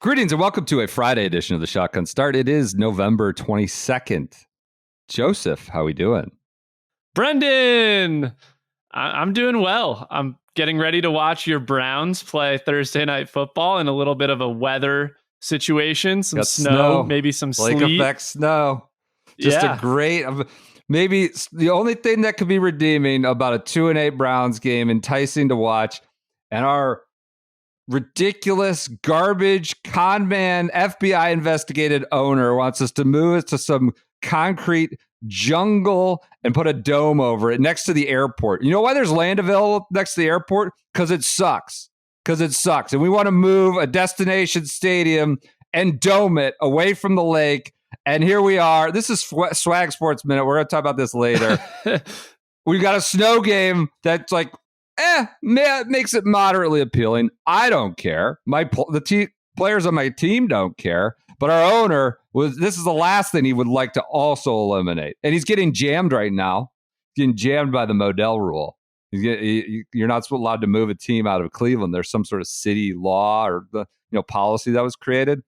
Greetings and welcome to a Friday edition of the Shotgun Start. It is November 22nd. Joseph, how we doing? Brendan, I'm doing well. I'm getting ready to watch your Browns play Thursday Night Football in a little bit of a weather situation. Some snow, maybe some Lake sleet. effect snow. Just a great, maybe the only thing that could be redeeming about a 2-8 Browns game, enticing to watch, and our ridiculous garbage con man FBI investigated owner wants us to move it to some concrete jungle and put a dome over it next to the airport. You know why there's land available next to the airport? Because it sucks. And we want to move a destination stadium and dome it away from the lake. And here we are. This is Swag Sports Minute. We're going to talk about this later. We got a snow game that's like, makes it moderately appealing. I don't care. Players on my team don't care. But our owner this is the last thing he would like to also eliminate. And he's getting jammed right now. He's getting jammed by the Modell rule. You're not allowed to move a team out of Cleveland. There's some sort of city law or policy that was created.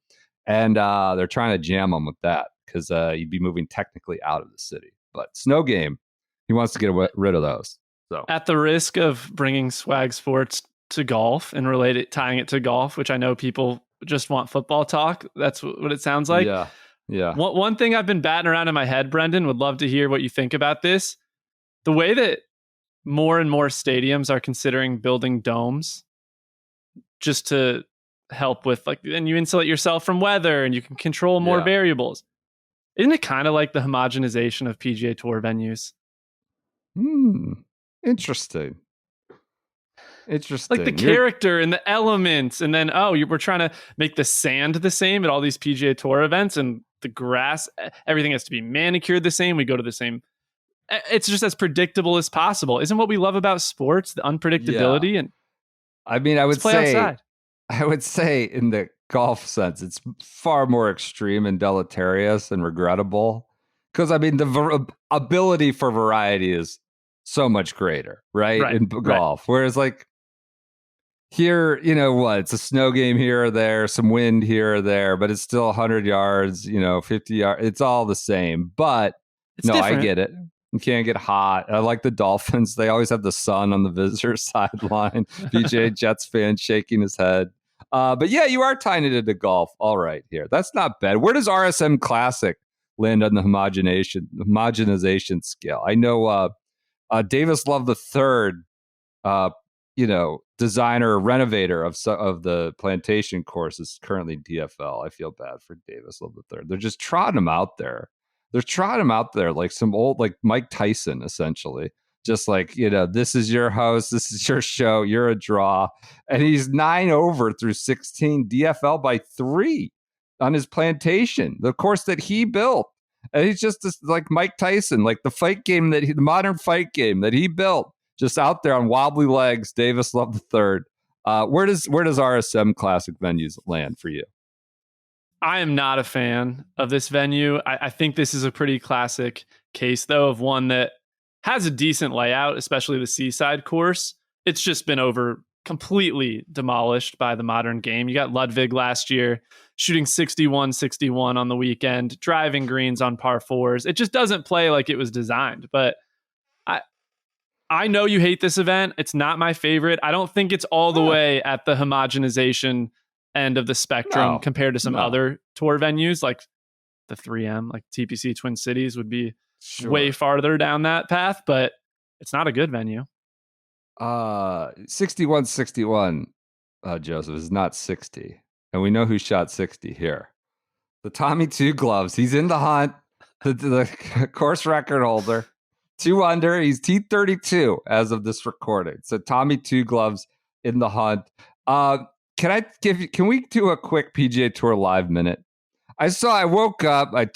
And they're trying to jam him with that because you'd be moving technically out of the city. But snow game, he wants to get rid of those. So, at the risk of bringing Swag Sports to golf and tying it to golf, which I know people just want football talk. That's what it sounds like. Yeah. One thing I've been batting around in my head, Brendan, would love to hear what you think about this. The way that more and more stadiums are considering building domes just to help with and you insulate yourself from weather and you can control more variables. Isn't it kind of like the homogenization of PGA Tour venues? Interesting. Like the character and the elements, and then we're trying to make the sand the same at all these PGA Tour events, and the grass, everything has to be manicured the same. We go to the same. It's just as predictable as possible. Isn't what we love about sports, the unpredictability? Yeah. And I mean, I would say in the golf sense, it's far more extreme and deleterious and regrettable because I mean the ability for variety is so much greater, right? In golf. Whereas like here, it's a snow game here or there, some wind here or there, but it's still 100 yards, 50 yards. It's all the same. But it's different. I get it. You can't get hot. I like the Dolphins. They always have the sun on the visitor sideline. BJ Jets fan shaking his head. But yeah, you are tying it into golf. All right, here. That's not bad. Where does RSM Classic land on the homogenization scale? I know Davis Love III, designer, renovator of the plantation course is currently DFL. I feel bad for Davis Love III. They're just trotting him out there. They're trotting him out there like some old, like Mike Tyson, essentially. Just like, this is your house, this is your show, you're a draw. And he's 9 over through 16, DFL by 3 on his plantation, the course that he built. And he's just like Mike Tyson, like the modern fight game that he built, just out there on wobbly legs. Davis Love III. Where does RSM Classic venues land for you? I am not a fan of this venue. I think this is a pretty classic case, though, of one that has a decent layout, especially the Seaside course. It's just been completely demolished by the modern game. You got Ludwig last year shooting 61-61 on the weekend, driving greens on par 4s. It just doesn't play like it was designed. But I know you hate this event. It's not my favorite. I don't think it's all the way at the homogenization end of the spectrum compared to some other tour venues like the 3M, like TPC Twin Cities would be way farther down that path, but it's not a good venue. 61-61, Joseph, is not 60. And we know who shot 60 here. The Tommy Two Gloves. He's in the hunt. The course record holder. 2 under. He's T32 as of this recording. So Tommy Two Gloves in the hunt. Can we do a quick PGA Tour live minute? I woke up, I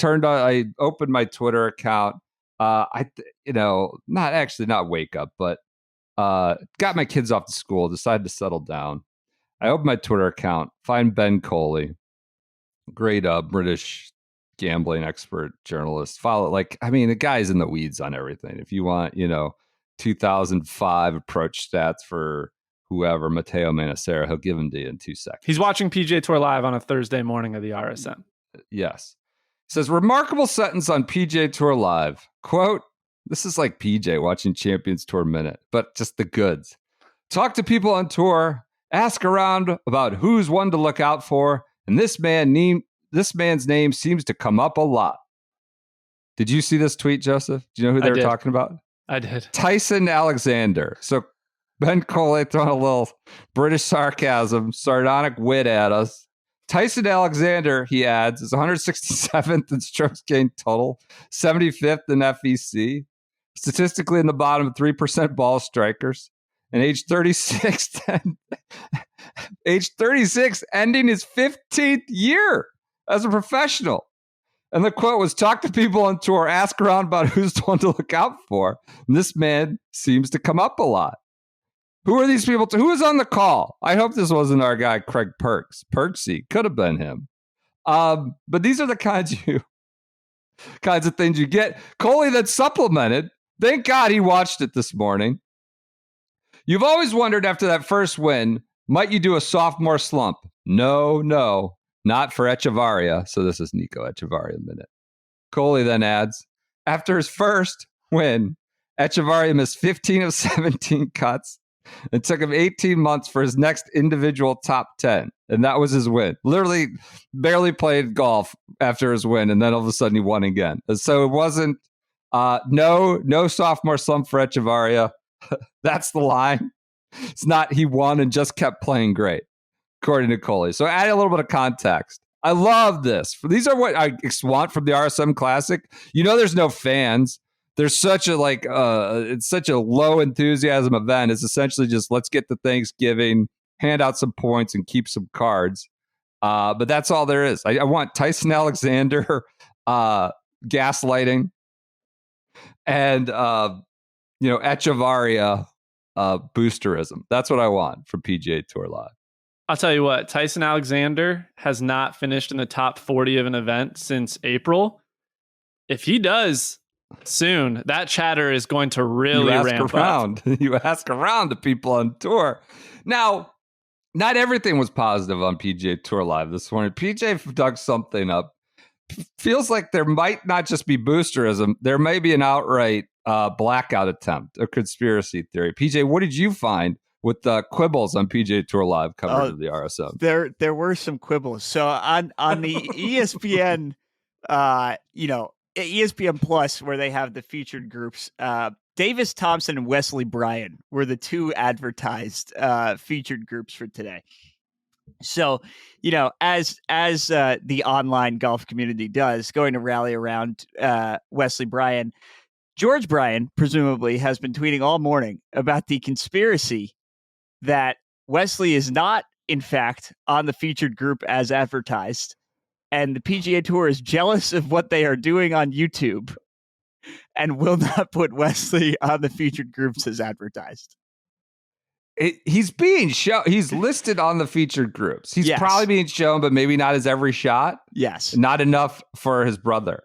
opened my Twitter account. Not wake up, but got my kids off to school, decided to settle down. I opened my Twitter account, find Ben Coley, great British gambling expert journalist. Follow, the guy's in the weeds on everything. If you want, 2005 approach stats for whoever, Matteo Manacera. He'll give him to you in 2 seconds. He's watching PGA Tour Live on a Thursday morning of the RSM. Yes. It says, remarkable sentence on PGA Tour Live. Quote, this is like PJ watching Champions Tour Minute, but just the goods. Talk to people on tour, ask around about who's one to look out for, and this man's name seems to come up a lot. Did you see this tweet, Joseph? Do you know who they were talking about? I did. Tyson Alexander. So Ben Coley throwing a little British sarcasm, sardonic wit at us. Tyson Alexander, he adds, is 167th in strokes gained total, 75th in FEC, statistically in the bottom of 3% ball strikers, and age 36, ending his 15th year as a professional. And the quote was, talk to people on tour, ask around about who's the one to look out for. And this man seems to come up a lot. Who are these people? Who is on the call? I hope this wasn't our guy, Craig Perks. Perksy. Could have been him. But these are the kinds of things you get. Coley then supplemented. Thank God he watched it this morning. You've always wondered after that first win, might you do a sophomore slump? No, not for Echevarria. So this is Nico Echevarria minute. Coley then adds, after his first win, Echevarria missed 15 of 17 cuts. It took him 18 months for his next individual top 10. And that was his win. Literally barely played golf after his win. And then all of a sudden he won again. So it wasn't no sophomore slump for Echevarria. That's the line. It's not he won and just kept playing great, according to Coley. So add a little bit of context. I love this. These are what I want from the RSM Classic. There's no fans. There's such a it's such a low enthusiasm event. It's essentially just let's get to Thanksgiving, hand out some points, and keep some cards. But that's all there is. I want Tyson Alexander gaslighting and Echevarria boosterism. That's what I want from PGA Tour Live. I'll tell you what, Tyson Alexander has not finished in the top 40 of an event since April. If he does soon, that chatter is going to really ramp up. You ask around the people on tour. Now, not everything was positive on PGA Tour Live this morning. PJ dug something up. Feels like there might not just be boosterism. There may be an outright blackout attempt, a conspiracy theory. PJ, what did you find with the quibbles on PGA Tour Live coverage of the RSM? There were some quibbles. So on the ESPN, ESPN Plus, where they have the featured groups, Davis Thompson and Wesley Bryan were the two advertised featured groups for today. So, as the online golf community does, going to rally around Wesley Bryan, George Bryan presumably has been tweeting all morning about the conspiracy that Wesley is not, in fact, on the featured group as advertised. And the PGA Tour is jealous of what they are doing on YouTube and will not put Wesley on the featured groups as advertised. He's being shown. He's listed on the featured groups. He's probably being shown, but maybe not as every shot. Yes. Not enough for his brother.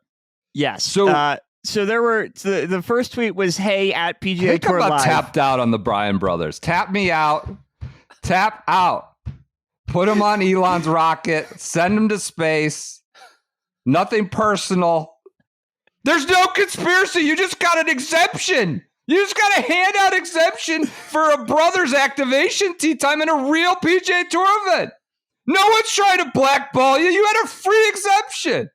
Yes. So there were the first tweet was, "Hey, at PGA Tour Live." Tapped out on the Bryan brothers. Tap me out. Tap out. Put him on Elon's rocket. Send him to space. Nothing personal. There's no conspiracy. You just got an exemption. You just got a handout exemption for a brothers activation tee time in a real PGA Tour event. No one's trying to blackball you. You had a free exemption.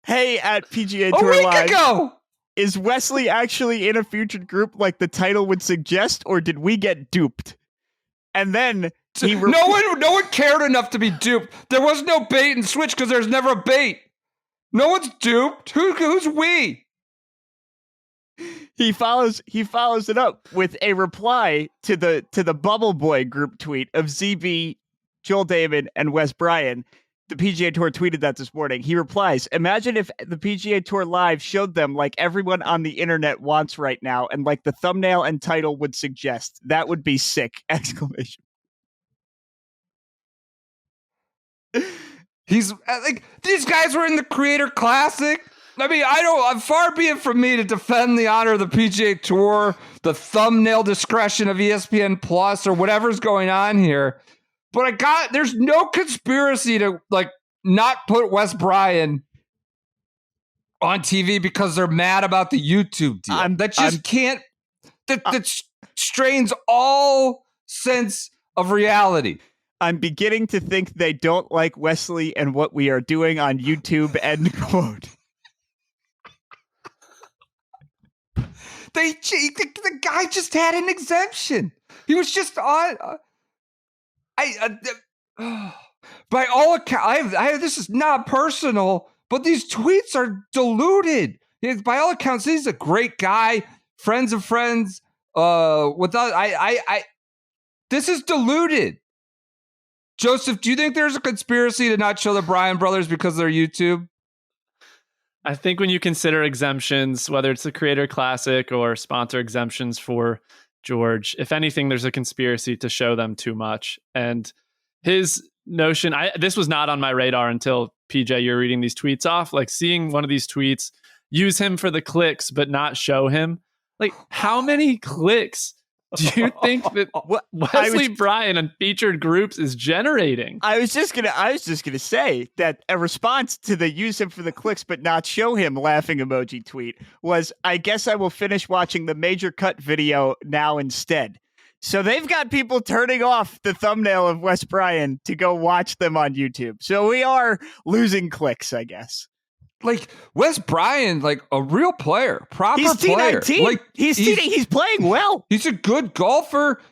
Hey, at PGA Tour Live. A week ago. Is Wesley actually in a featured group like the title would suggest, or did we get duped? And then no one cared enough to be duped. There was no bait and switch because there's never a bait. No one's duped. Who's we? He follows it up with a reply to the Bubble Boy group tweet of ZB, Joel Damon, and Wes Bryan. The PGA Tour tweeted that this morning. He replies, "Imagine if the PGA Tour Live showed them like everyone on the internet wants right now, and like the thumbnail and title would suggest. That would be sick!" Exclamation. He's like, these guys were in the Creator Classic. I mean, I'm far be it from me to defend the honor of the PGA Tour, the thumbnail discretion of ESPN Plus, or whatever's going on here. But there's no conspiracy to like not put Wes Bryan on TV because they're mad about the YouTube deal. That strains all sense of reality. I'm beginning to think they don't like Wesley and what we are doing on YouTube, end quote. The guy just had an exemption. He was just on. By all accounts, this is not personal, but these tweets are diluted. By all accounts, he's a great guy, friends of friends. This is diluted. Joseph, do you think there's a conspiracy to not show the Bryan brothers because they're YouTube? I think when you consider exemptions, whether it's the Creator Classic or sponsor exemptions for George, if anything, there's a conspiracy to show them too much. And his notion, this was not on my radar until, PJ, you're reading these tweets off. Like seeing one of these tweets, use him for the clicks, but not show him. Like, how many clicks do you think that Wesley Bryan and featured groups is generating? I was just gonna say that a response to the use him for the clicks but not show him laughing emoji tweet was, I guess I will finish watching the Major Cut video now instead. So they've got people turning off the thumbnail of Wes Bryan to go watch them on YouTube. So we are losing clicks, I guess. Like Wes Bryan, like a real player, proper he's player. T19. Like he's playing well. He's a good golfer.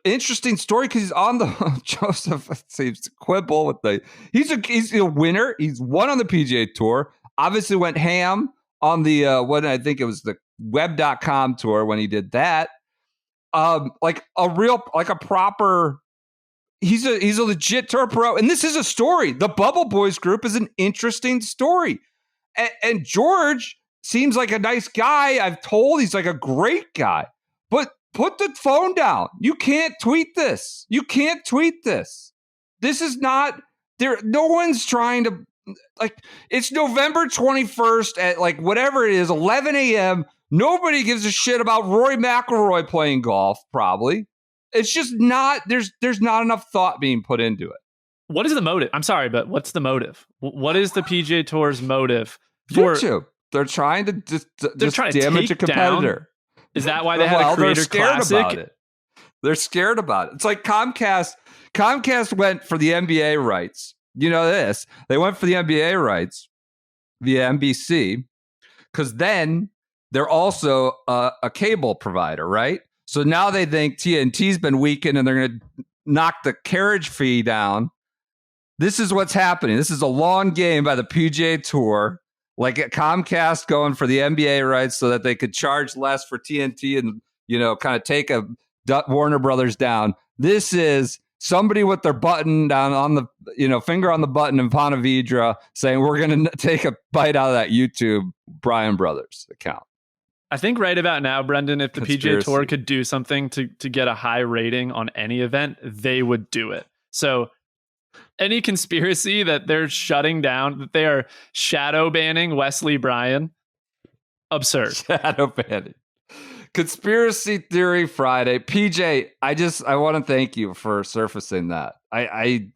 Interesting story because he's on the Joseph seems to quibble with he's a winner. He's won on the PGA Tour. Obviously went ham on the I think it was the web.com tour when he did that. Like a proper. He's a legit tour pro, and this is a story. The Bubble Boys group is an interesting story, and George seems like a nice guy. I've told he's like a great guy, but put the phone down. You can't tweet this. This is not there. No one's trying to like. It's November 21st at like whatever it is, 11 a.m. Nobody gives a shit about Rory McIlroy playing golf. Probably. It's just not, there's not enough thought being put into it. What is the motive? I'm sorry, but what's the motive? What is the PGA Tour's motive for YouTube? They're trying to just damage a competitor. Down? Is that why they have a Creator Classic? About it. They're scared about it. It's like Comcast. Comcast went for the NBA rights. You know this. They went for the NBA rights via NBC because then they're also a cable provider, right? So now they think TNT's been weakened and they're going to knock the carriage fee down. This is what's happening. This is a long game by the PGA Tour, like Comcast going for the NBA rights so that they could charge less for TNT and, kind of take a Warner Brothers down. This is somebody with their button down on the, finger on the button in Ponte Vedra saying, we're going to take a bite out of that YouTube Bryan Brothers account. I think right about now, Brendan, if the PGA Tour could do something to get a high rating on any event, they would do it. So any conspiracy that they're shutting down, that they are shadow banning Wesley Bryan, absurd. Shadow banning. Conspiracy Theory Friday. PJ, I want to thank you for surfacing that. I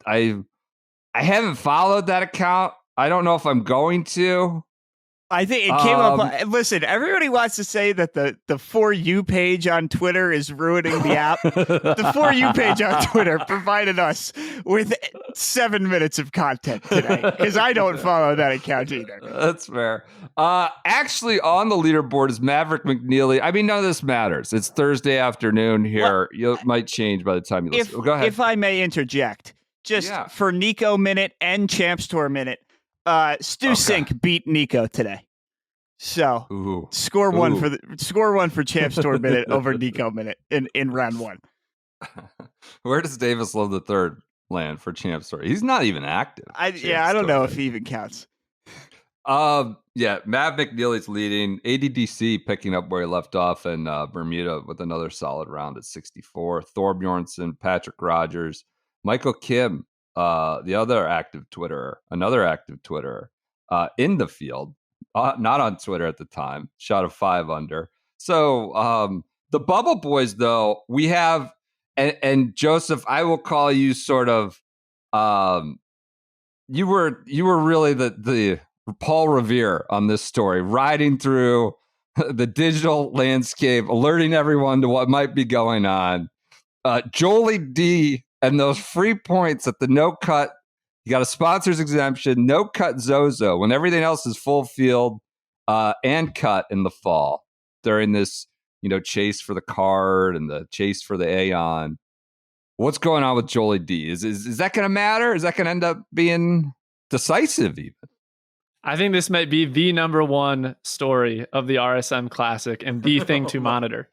haven't followed that account. I don't know if I'm going to. I think it came up. Listen, everybody wants to say that the For You page on Twitter is ruining the app. The For You page on Twitter provided us with 7 minutes of content today because I don't follow that account either. That's fair. Actually, on the leaderboard is Maverick McNeely. I mean, none of this matters. It's Thursday afternoon here. It might change by the time you listen. Go ahead. If I may interject, just for Nico Minute and Champs Tour Minute. Stu Cink beat Nico today, so score one for Champs Tour Minute over Nico Minute in round one. Where does Davis Love the third land for Champs Tour? He's not even active. I don't know if he even counts. Mav McNeely's leading. ADDC picking up where he left off, and Bermuda with another solid round at 64. Thor Bjornsson, Patrick Rogers, Michael Kim. Another active Twitterer, in the field. not on Twitter at the time. Shot a 5 under. So the Bubble Boys, though, we have, and Joseph, I will call you sort of. You were really the Paul Revere on this story, riding through the digital landscape, alerting everyone to what might be going on. Jolie D and those free points at the no cut. You got a sponsor's exemption, no cut Zozo when everything else is full field and cut in the fall during this, chase for the card and the chase for the Aeon. What's going on with Jolie D? Is that going to matter? Is that going to end up being decisive even? I think this might be the number one story of the RSM Classic and the thing to monitor.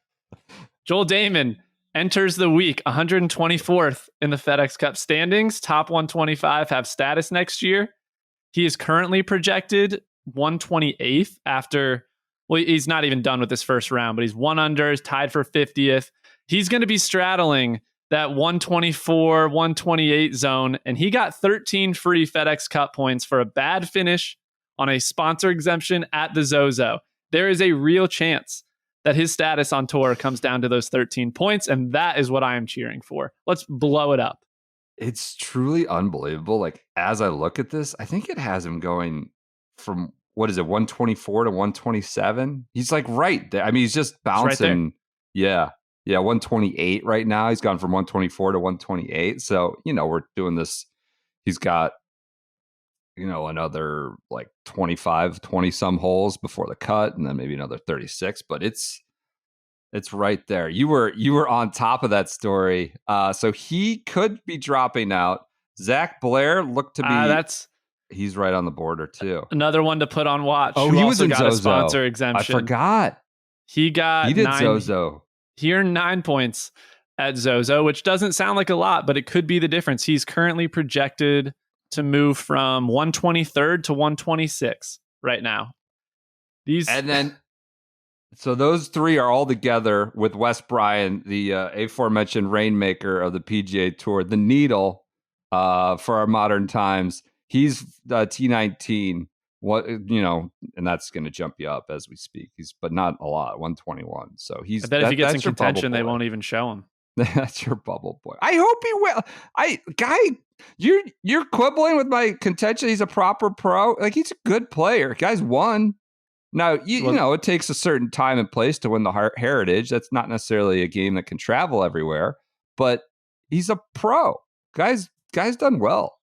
Joel Damon enters the week 124th in the FedEx Cup standings. Top 125 have status next year. He is currently projected 128th after, well, he's not even done with this first round, but he's 1 under, is tied for 50th. He's going to be straddling that 124, 128 zone, and he got 13 free FedEx Cup points for a bad finish on a sponsor exemption at the Zozo. There is a real chance that his status on tour comes down to those 13 points, and that is what I am cheering for. Let's blow it up. It's truly unbelievable. Like, as I look at this, I think it has him going from, 124 to 127? He's like right there. I mean, he's just bouncing. Right, yeah, 128 right now. He's gone from 124 to 128. So, we're doing this. He's got, another like 20 some holes before the cut, and then maybe another 36, but it's right there. You were on top of that story. So he could be dropping out. Zach Blair looked to be he's right on the border too. Another one to put on watch. Oh, he was in got Zozo. A sponsor exemption. I forgot. He did Zozo. He earned 9 points at Zozo, which doesn't sound like a lot, but it could be the difference. He's currently projected to move from 123rd to 126 right now. So those three are all together with Wes Bryan, the aforementioned rainmaker of the PGA Tour, the needle for our modern times. He's T19. And that's going to jump you up as we speak. But not a lot, 121. So I bet if he gets in contention, they won't even show him. That's your bubble boy. I hope he will. You're quibbling with my contention. He's a proper pro. Like, he's a good player. Guy's won. Now, you know, it takes a certain time and place to win the Heritage. That's not necessarily a game that can travel everywhere, but he's a pro. Guy's done well.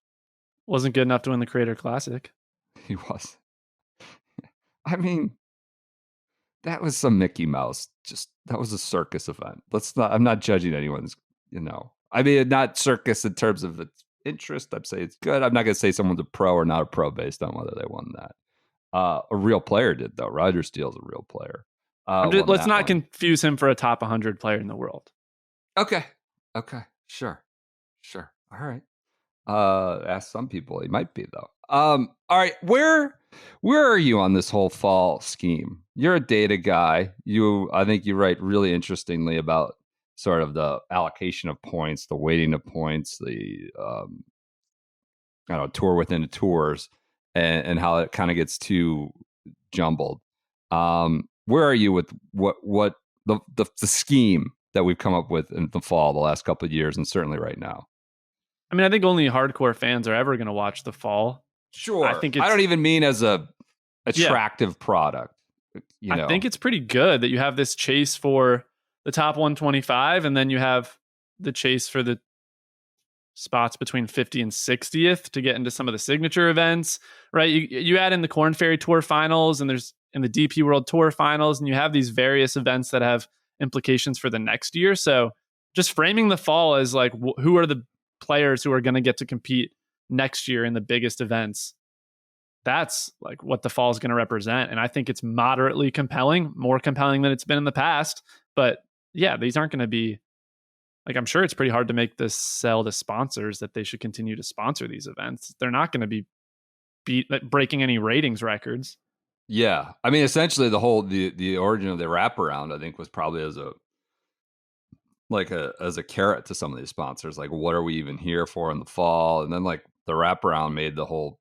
Wasn't good enough to win the Creator Classic. He was. I mean, that was some Mickey Mouse. That was a circus event. I'm not judging anyone's, I mean, not circus in terms of its interest. I'd say it's good. I'm not going to say someone's a pro or not a pro based on whether they won that. A real player did, though. Roger Steele's a real player. Let's not confuse him for a top 100 player in the world. Okay. Sure. All right. Ask some people. He might be, though. All right. Where are you on this whole fall scheme? You're a data guy. I think you write really interestingly about sort of the allocation of points, the weighting of points, the tour within tours, and how it kind of gets too jumbled. Where are you with what the scheme that we've come up with in the fall, the last couple of years, and certainly right now? I mean, I think only hardcore fans are ever going to watch the fall. Sure. I don't even mean as a attractive product. I think it's pretty good that you have this chase for the top 125, and then you have the chase for the spots between 50 and 60th to get into some of the signature events, right? You add in the Korn Ferry Tour finals, and there's in the DP World Tour finals, and you have these various events that have implications for the next year. So just framing the fall as like, who are the players who are going to get to compete next year in the biggest events? That's like what the fall is going to represent. And I think it's moderately compelling, more compelling than it's been in the past. But yeah, these aren't going to be like, I'm sure it's pretty hard to make this sell to sponsors that they should continue to sponsor these events. They're not going to be breaking any ratings records. Yeah. I mean, essentially the origin of the wraparound, I think, was probably as a carrot to some of these sponsors. Like, what are we even here for in the fall? And then like the wraparound made the whole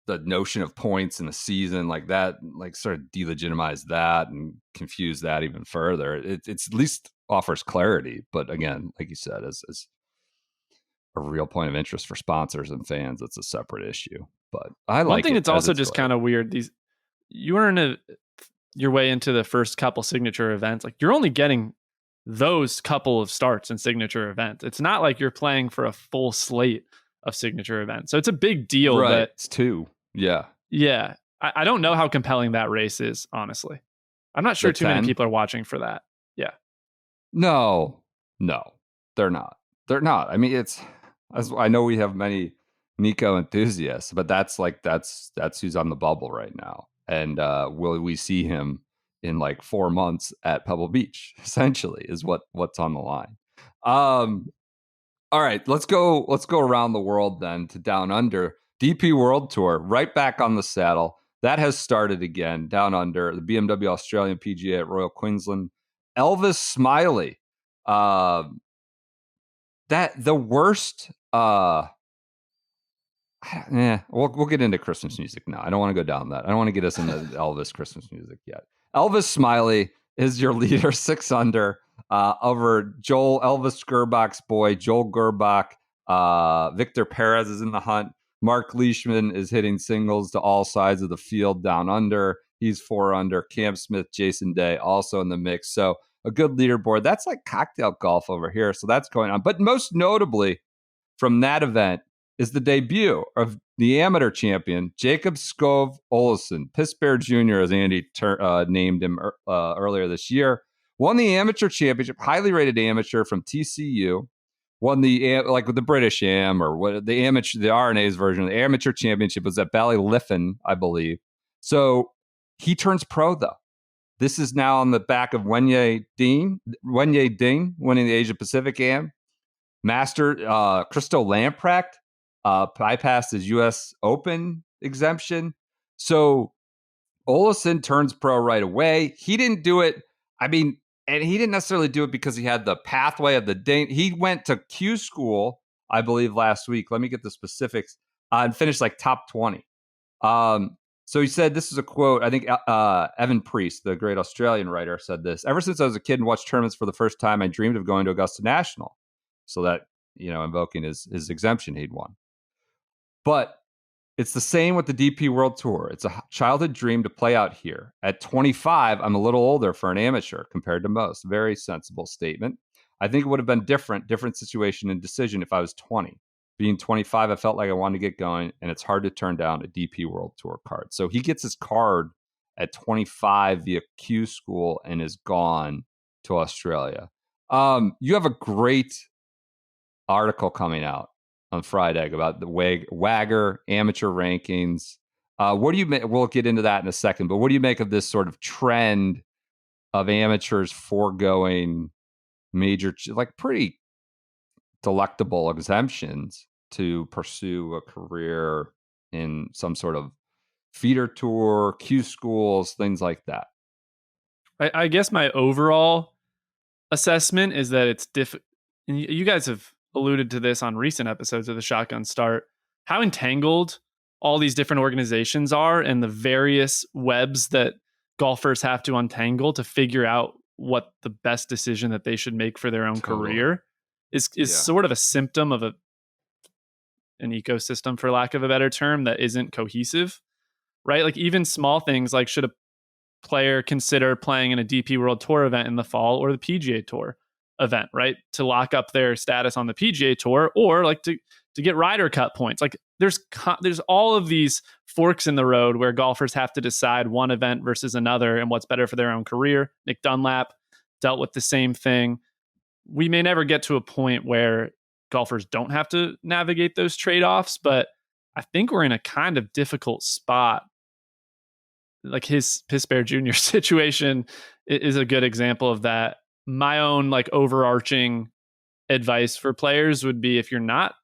the notion of points in the season, like that, like sort of delegitimize that and confuse that even further. It's at least offers clarity, but again, like you said, as a real point of interest for sponsors and fans, it's a separate issue. But I One like thing it that's as also it's just going. kind of weird. You earn your way into the first couple signature events. Like you're only getting those couple of starts and signature events. It's not like you're playing for a full slate of signature events. So it's a big deal Right. that It's 2. Yeah. yeah. I don't know how compelling that race is, honestly. I'm not The sure too many 10. people are watching for that. Yeah. No, they're not. They're not. I mean, I know we have many Nico enthusiasts, but that's who's on the bubble right now. And will we see him in like 4 months at Pebble Beach? Essentially, is what's on the line. All right, let's go around the world then to Down Under. DP World Tour, right back on the saddle. That has started again down under the BMW Australian PGA at Royal Queensland. Elvis Smiley, that the worst. We'll get into Christmas music now. I don't want to go down that. I don't want to get us into Elvis Christmas music yet. Elvis Smiley is your leader, 6 under, over Joel Elvis Gerbach's boy, Joel Gerbach. Victor Perez is in the hunt. Mark Leishman is hitting singles to all sides of the field down under. He's 4 under. Cam Smith, Jason Day also in the mix. So a good leaderboard. That's like cocktail golf over here. So that's going on. But most notably from that event is the debut of the amateur champion, Jacob Skov Olesen, Piss Bear Jr., as Andy named him earlier this year. Won the amateur championship, highly rated amateur from TCU. Won the with the British Am or what the amateur, the RNA's version of the amateur championship was at Ballyliffin, I believe. So he turns pro though. This is now on the back of Wenye Ding winning the Asia Pacific Am. Master Christo Lamprecht bypassed his U.S. Open exemption. So Olesen turns pro right away. He didn't do it. I mean, and he didn't necessarily do it because he had the pathway of the Dane. He went to Q school, I believe, last week. Let me get the specifics and finished like top 20. So he said, this is a quote. I think Evan Priest, the great Australian writer, said this. Ever since I was a kid and watched tournaments for the first time, I dreamed of going to Augusta National. So that, invoking his exemption he'd won. But it's the same with the DP World Tour. It's a childhood dream to play out here. At 25, I'm a little older for an amateur compared to most. Very sensible statement. I think it would have been different situation and decision if I was 20. Being 25, I felt like I wanted to get going, and it's hard to turn down a DP World Tour card. So he gets his card at 25 via Q school and is gone to Australia. You have a great article coming out on Friday about the Wagger amateur rankings. What do you make? We'll get into that in a second, but what do you make of this sort of trend of amateurs foregoing major, like pretty delectable exemptions to pursue a career in some sort of feeder tour, Q schools, things like that? I guess my overall assessment is that it's difficult. You guys have alluded to this on recent episodes of the Shotgun Start, how entangled all these different organizations are and the various webs that golfers have to untangle to figure out what the best decision that they should make for their own career is sort of a symptom of an ecosystem, for lack of a better term, that isn't cohesive, right? Like even small things like, should a player consider playing in a DP World Tour event in the fall or the PGA Tour event, right? To lock up their status on the PGA Tour, or like to get Ryder Cup points. Like there's all of these forks in the road where golfers have to decide one event versus another and what's better for their own career. Nick Dunlap dealt with the same thing. We may never get to a point where golfers don't have to navigate those trade-offs, but I think we're in a kind of difficult spot. Like his Piss Bear Jr. situation is a good example of that. My own like overarching advice for players would be, if you're not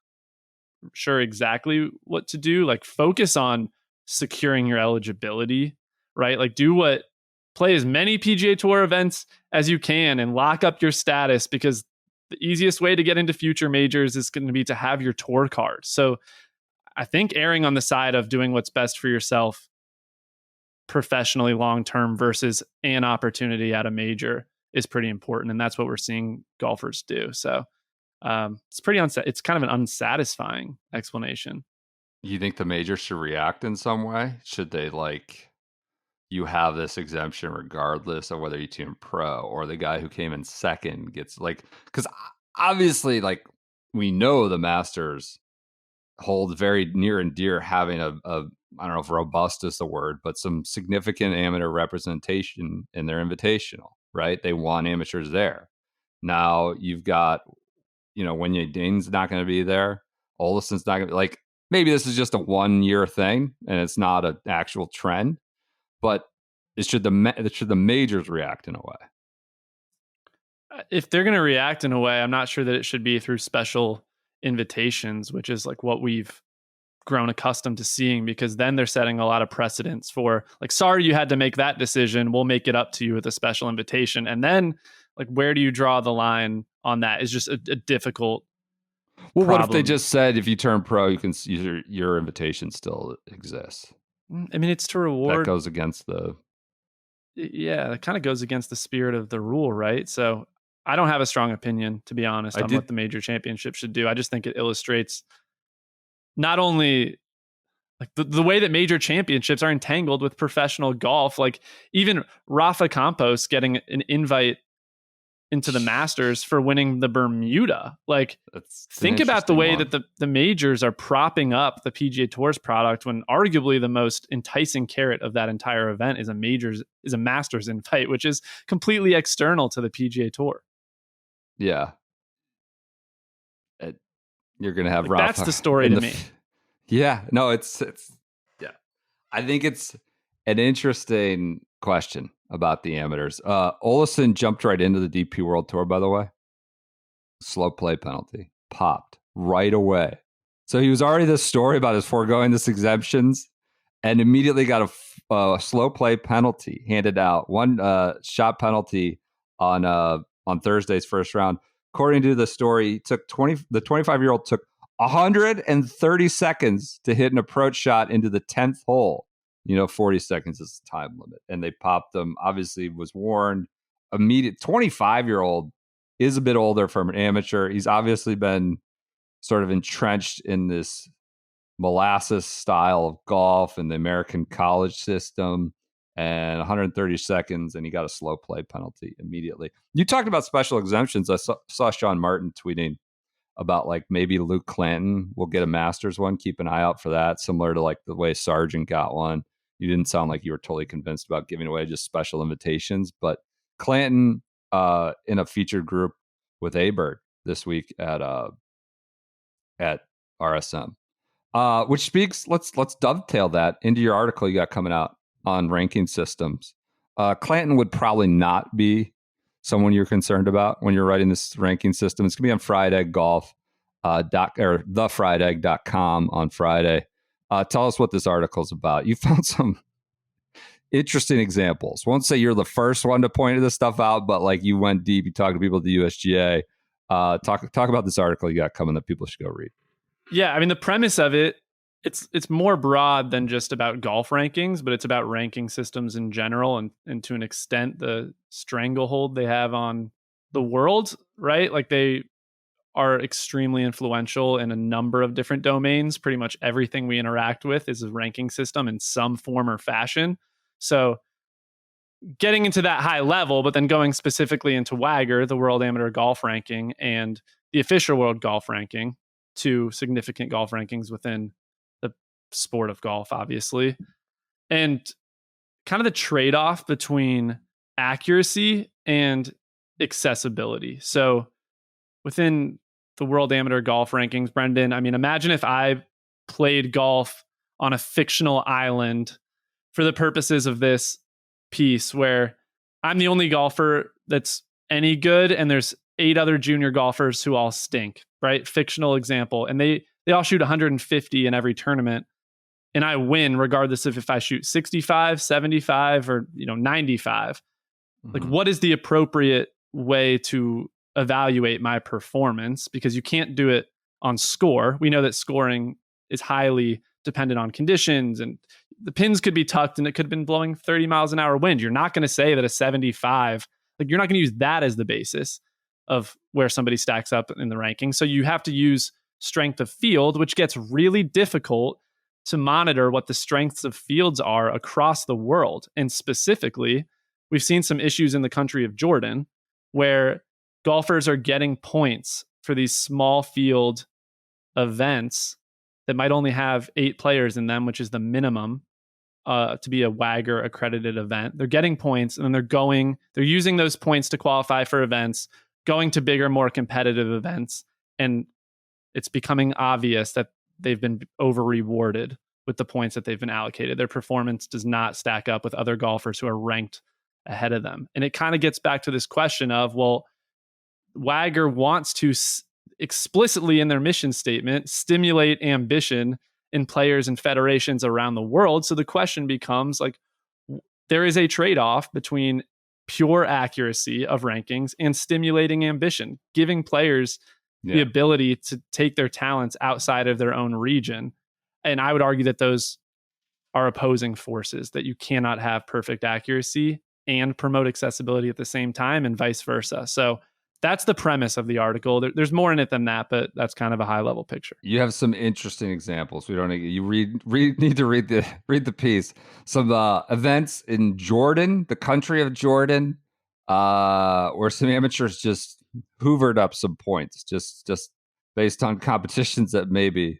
sure exactly what to do, like focus on securing your eligibility, right? Like play as many PGA Tour events as you can and lock up your status, because the easiest way to get into future majors is going to be to have your tour card. So I think erring on the side of doing what's best for yourself professionally long-term versus an opportunity at a major is pretty important. And that's what we're seeing golfers do. So it's pretty it's kind of an unsatisfying explanation. You think the majors should react in some way? Should they you have this exemption regardless of whether you team pro or the guy who came in second gets because obviously we know the Masters hold very near and dear having a I don't know if robust is the word, but some significant amateur representation in their invitational, right? They want amateurs there. Now you've got, Wenye Dane's not going to be there. Olison's not going to be maybe this is just a 1 year thing and it's not an actual trend, but should the majors react in a way? If they're going to react in a way, I'm not sure that it should be through special invitations, which is what we've grown accustomed to seeing, because then they're setting a lot of precedents for sorry you had to make that decision, we'll make it up to you with a special invitation. And then where do you draw the line on that is just a difficult problem. What if they just said if you turn pro you can your invitation still exists? I mean, it's to reward. That goes against it kind of goes against the spirit of the rule, right? So I don't have a strong opinion, to be honest, on what the major championship should do. I just think it illustrates not only the way that major championships are entangled with professional golf. Even Rafa Campos getting an invite into the Masters for winning the Bermuda. Think about the way that the majors are propping up the PGA Tour's product, when arguably the most enticing carrot of that entire event is a Masters invite, which is completely external to the PGA Tour. Yeah. You're going to have Rafa. That's the story to me. Yeah. No, it's yeah. I think it's an interesting question about the amateurs. Olison jumped right into the DP World Tour, by the way. Slow play penalty. Popped right away. So he was already this story about his foregoing this exemptions and immediately got a slow play penalty handed out. One shot penalty on Thursday's first round. According to the story, the 25-year-old took 130 seconds to hit an approach shot into the 10th hole. 40 seconds is the time limit. And they popped him. Obviously was warned. 25-year-old is a bit older from an amateur. He's obviously been sort of entrenched in this molasses style of golf and the American college system. And 130 seconds, and he got a slow play penalty immediately. You talked about special exemptions. I saw Sean Martin tweeting about maybe Luke Clanton will get a Masters one. Keep an eye out for that. Similar to the way Sargent got one. You didn't sound like you were totally convinced about giving away just special invitations, but Clanton in a featured group with A-Bird this week at RSM, which speaks. Let's dovetail that into your article you got coming out on ranking systems. Clanton would probably not be someone you're concerned about when you're writing this ranking system. It's going to be on Friday Golf or thefriedegg.com on Friday. Tell us what this article is about. You found some interesting examples. Won't say you're the first one to point this stuff out, but you went deep. You talked to people at the USGA. Talk about this article you got coming that people should go read. Yeah, I mean, the premise of it, it's more broad than just about golf rankings, but it's about ranking systems in general, and to an extent the stranglehold they have on the world, right? They are extremely influential in a number of different domains. Pretty much everything we interact with is a ranking system in some form or fashion. So getting into that high level, but then going specifically into WAGR, the World Amateur Golf Ranking, and the official World Golf Ranking, two significant golf rankings within the sport of golf, obviously. And kind of the trade-off between accuracy and accessibility. So within the World Amateur Golf Rankings, Brendan, I mean, imagine if I played golf on a fictional island for the purposes of this piece, where I'm the only golfer that's any good and there's 8 other junior golfers who all stink, right? Fictional example. And they all shoot 150 in every tournament. And I win regardless of if I shoot 65, 75, or 95. Mm-hmm. What is the appropriate way to evaluate my performance? Because you can't do it on score. We know that scoring is highly dependent on conditions, and the pins could be tucked and it could have been blowing 30 miles an hour wind. You're not going to say that a 75, like, you're not going to use that as the basis of where somebody stacks up in the ranking. So you have to use strength of field, which gets really difficult to monitor what the strengths of fields are across the world. And specifically, we've seen some issues in the country of Jordan where golfers are getting points for these small field events that might only have 8 players in them, which is the minimum to be a WAGR accredited event. They're getting points, and then they're using those points to qualify for events, going to bigger, more competitive events. And it's becoming obvious that they've been over rewarded with the points that they've been allocated. Their performance does not stack up with other golfers who are ranked ahead of them. And it kind of gets back to this question of, well, WAGR wants to explicitly in their mission statement stimulate ambition in players and federations around the world. So the question becomes, like, there is a trade-off between pure accuracy of rankings and stimulating ambition, giving players the ability to take their talents outside of their own region. And I would argue that those are opposing forces, that you cannot have perfect accuracy and promote accessibility at the same time, and vice versa. So that's the premise of the article. There's more in it than that, but that's kind of a high level picture. You have some interesting examples. We don't. You need to read the piece. Some events in Jordan, the country of Jordan, where some amateurs just hoovered up some points, just based on competitions that maybe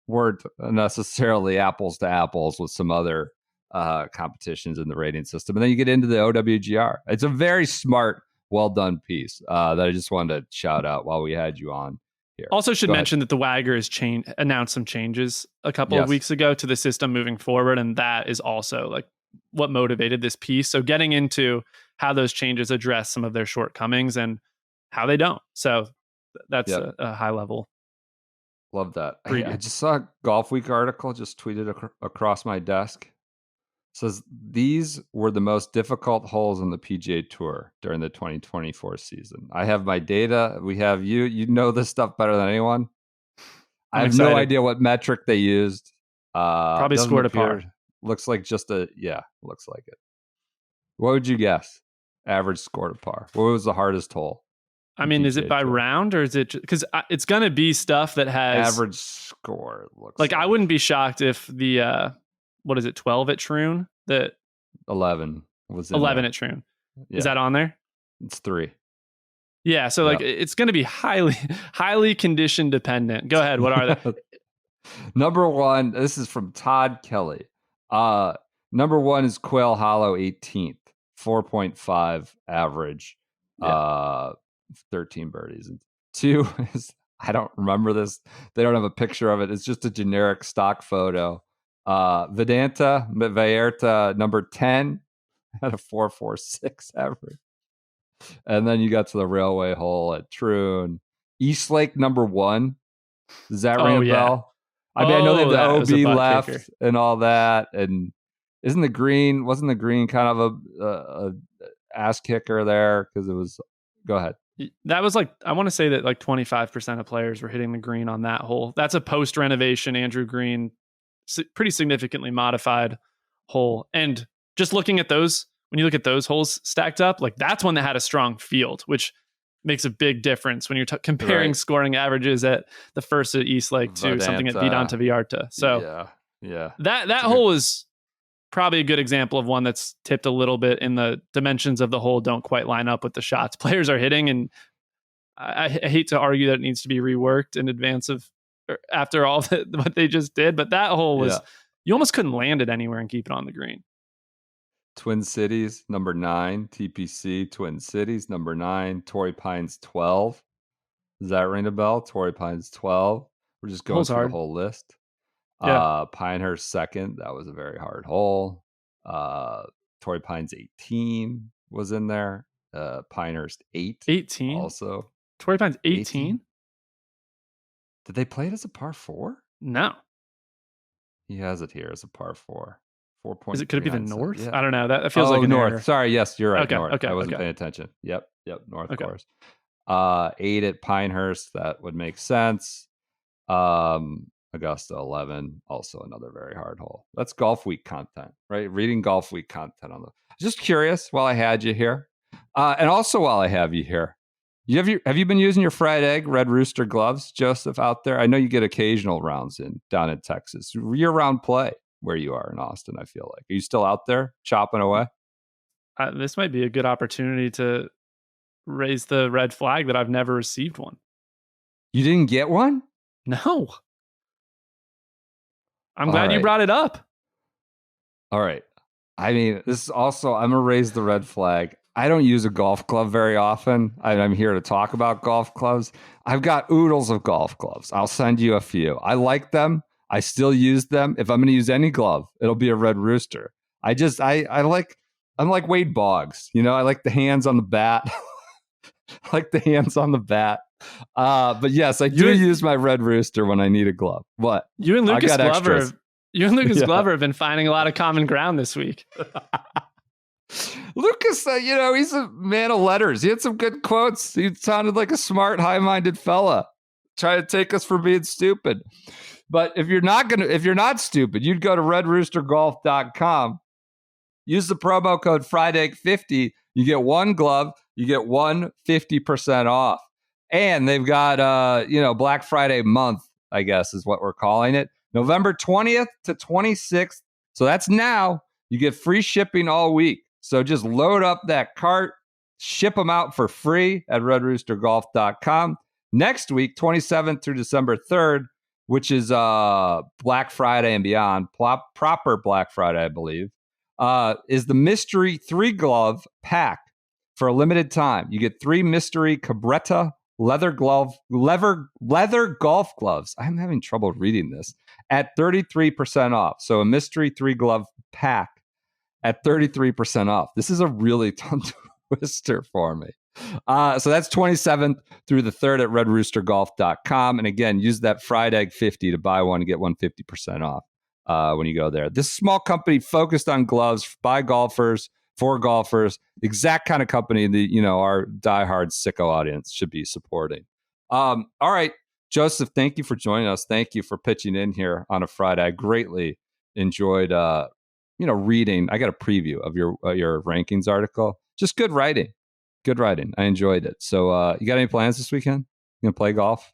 weren't necessarily apples to apples with some other competitions in the rating system. And then you get into the OWGR. It's a very smart, well done piece that I just wanted to shout out while we had you on here. Also should mention that the WAGR has announced some changes a couple of weeks ago to the system moving forward, and that is also like what motivated this piece. So getting into how those changes address some of their shortcomings and how they don't. So that's a high level. Love that. I just saw a Golf Week article just tweeted across my desk. Says these were the most difficult holes on the PGA Tour during the 2024 season. I have my data. We have you. You know this stuff better than anyone. I have no idea what metric they used. Probably scored a par. Looks like looks like it. What would you guess? Average scored a par. What was the hardest hole? I mean, is it by round, or is it because it's going to be stuff that has average score? Looks like I wouldn't be shocked if the what is it, 12 at Troon? That 11 was 11 at Troon. Yeah. Is that on there? It's 3. Yeah, so like it's going to be highly condition dependent. Go ahead. What are they? Number 1. This is from Todd Kelly. Number 1 is Quail Hollow 18th, 4.5 average. 13 birdies. And 2 is, I don't remember this. They don't have a picture of it. It's just a generic stock photo. Vallarta number 10 had a 4.46 average. And then you got to the railway hole at Troon. Eastlake number 1. Does that ring a bell? I mean, I know they have the OB left kicker and all that. And wasn't the green kind of a ass kicker there? Because it was, go ahead. That was like, I want to say that like 25% of players were hitting the green on that hole. That's a post renovation Andrew Green, pretty significantly modified hole. And just looking at those, when you look at those holes stacked up, like that's one that had a strong field, which makes a big difference when you're comparing scoring averages at the first at Eastlake to something at Vidanta Vallarta. So that hole is probably a good example of one that's tipped a little bit in the dimensions of the hole don't quite line up with the shots players are hitting. And I hate to argue that it needs to be reworked in advance of, after all what they just did, but that hole was, you almost couldn't land it anywhere and keep it on the green. Twin Cities, number 9, TPC, Twin Cities, number 9, Torrey Pines 12. Does that ring a bell? Torrey Pines 12. We're just going through the whole list. Pinehurst 2nd, that was a very hard hole. Torrey Pines 18 was in there. Pinehurst 18 also. Torrey Pines 18? Did they play it as a par 4? No. He has it here as a par 4. 4. Could it be the north? Yeah. I don't know. That feels like an north. error. Sorry, yes, you're right. Okay, north. Okay, I wasn't paying attention. Yep, north course. 8 at Pinehurst, that would make sense. Augusta 11, also another very hard hole. That's golf week content, right? Reading golf week content on the. Just curious while I had you here, and also while I have you here, have you been using your fried egg Red Rooster gloves, Joseph, out there? I know you get occasional rounds down in Texas, year round play where you are in Austin. I feel like, are you still out there chopping away? This might be a good opportunity to raise the red flag that I've never received one. You didn't get one? No. I'm glad you brought it up. All right. I mean, this is also, I'm going to raise the red flag. I don't use a golf club very often. I'm here to talk about golf clubs. I've got oodles of golf clubs. I'll send you a few. I like them. I still use them. If I'm going to use any glove, it'll be a Red Rooster. I'm like Wade Boggs. You know, I like the hands on the bat. I like the hands on the bat. But yes, I do use my Red Rooster when I need a glove. What? You and Lucas Glover have been finding a lot of common ground this week. Lucas, he's a man of letters. He had some good quotes. He sounded like a smart, high-minded fella, trying to take us for being stupid. But if you're not stupid, you'd go to redroostergolf.com. Use the promo code FRIDAY50. You get one glove, you get 50% off. And they've got Black Friday month, I guess is what we're calling it. November 20th to 26th. So that's now. You get free shipping all week. So just load up that cart, ship them out for free at redroostergolf.com. Next week, 27th through December 3rd, which is Black Friday and beyond, proper Black Friday, I believe, is the mystery 3-glove pack for a limited time. You get 3 mystery Cabretta leather golf gloves. I'm having trouble reading this at 33% off. So a mystery 3-glove pack at 33% off. This is a really tongue twister for me. So that's 27th through the 3rd at redroostergolf.com. And again, use that fried egg 50 to buy one and get 50% off when you go there. This small company focused on gloves by golfers, for golfers, exact kind of company that, our diehard sicko audience should be supporting. All right, Joseph, thank you for joining us. Thank you for pitching in here on a Friday. I greatly enjoyed reading. I got a preview of your rankings article. Just good writing. I enjoyed it. So you got any plans this weekend? You gonna play golf?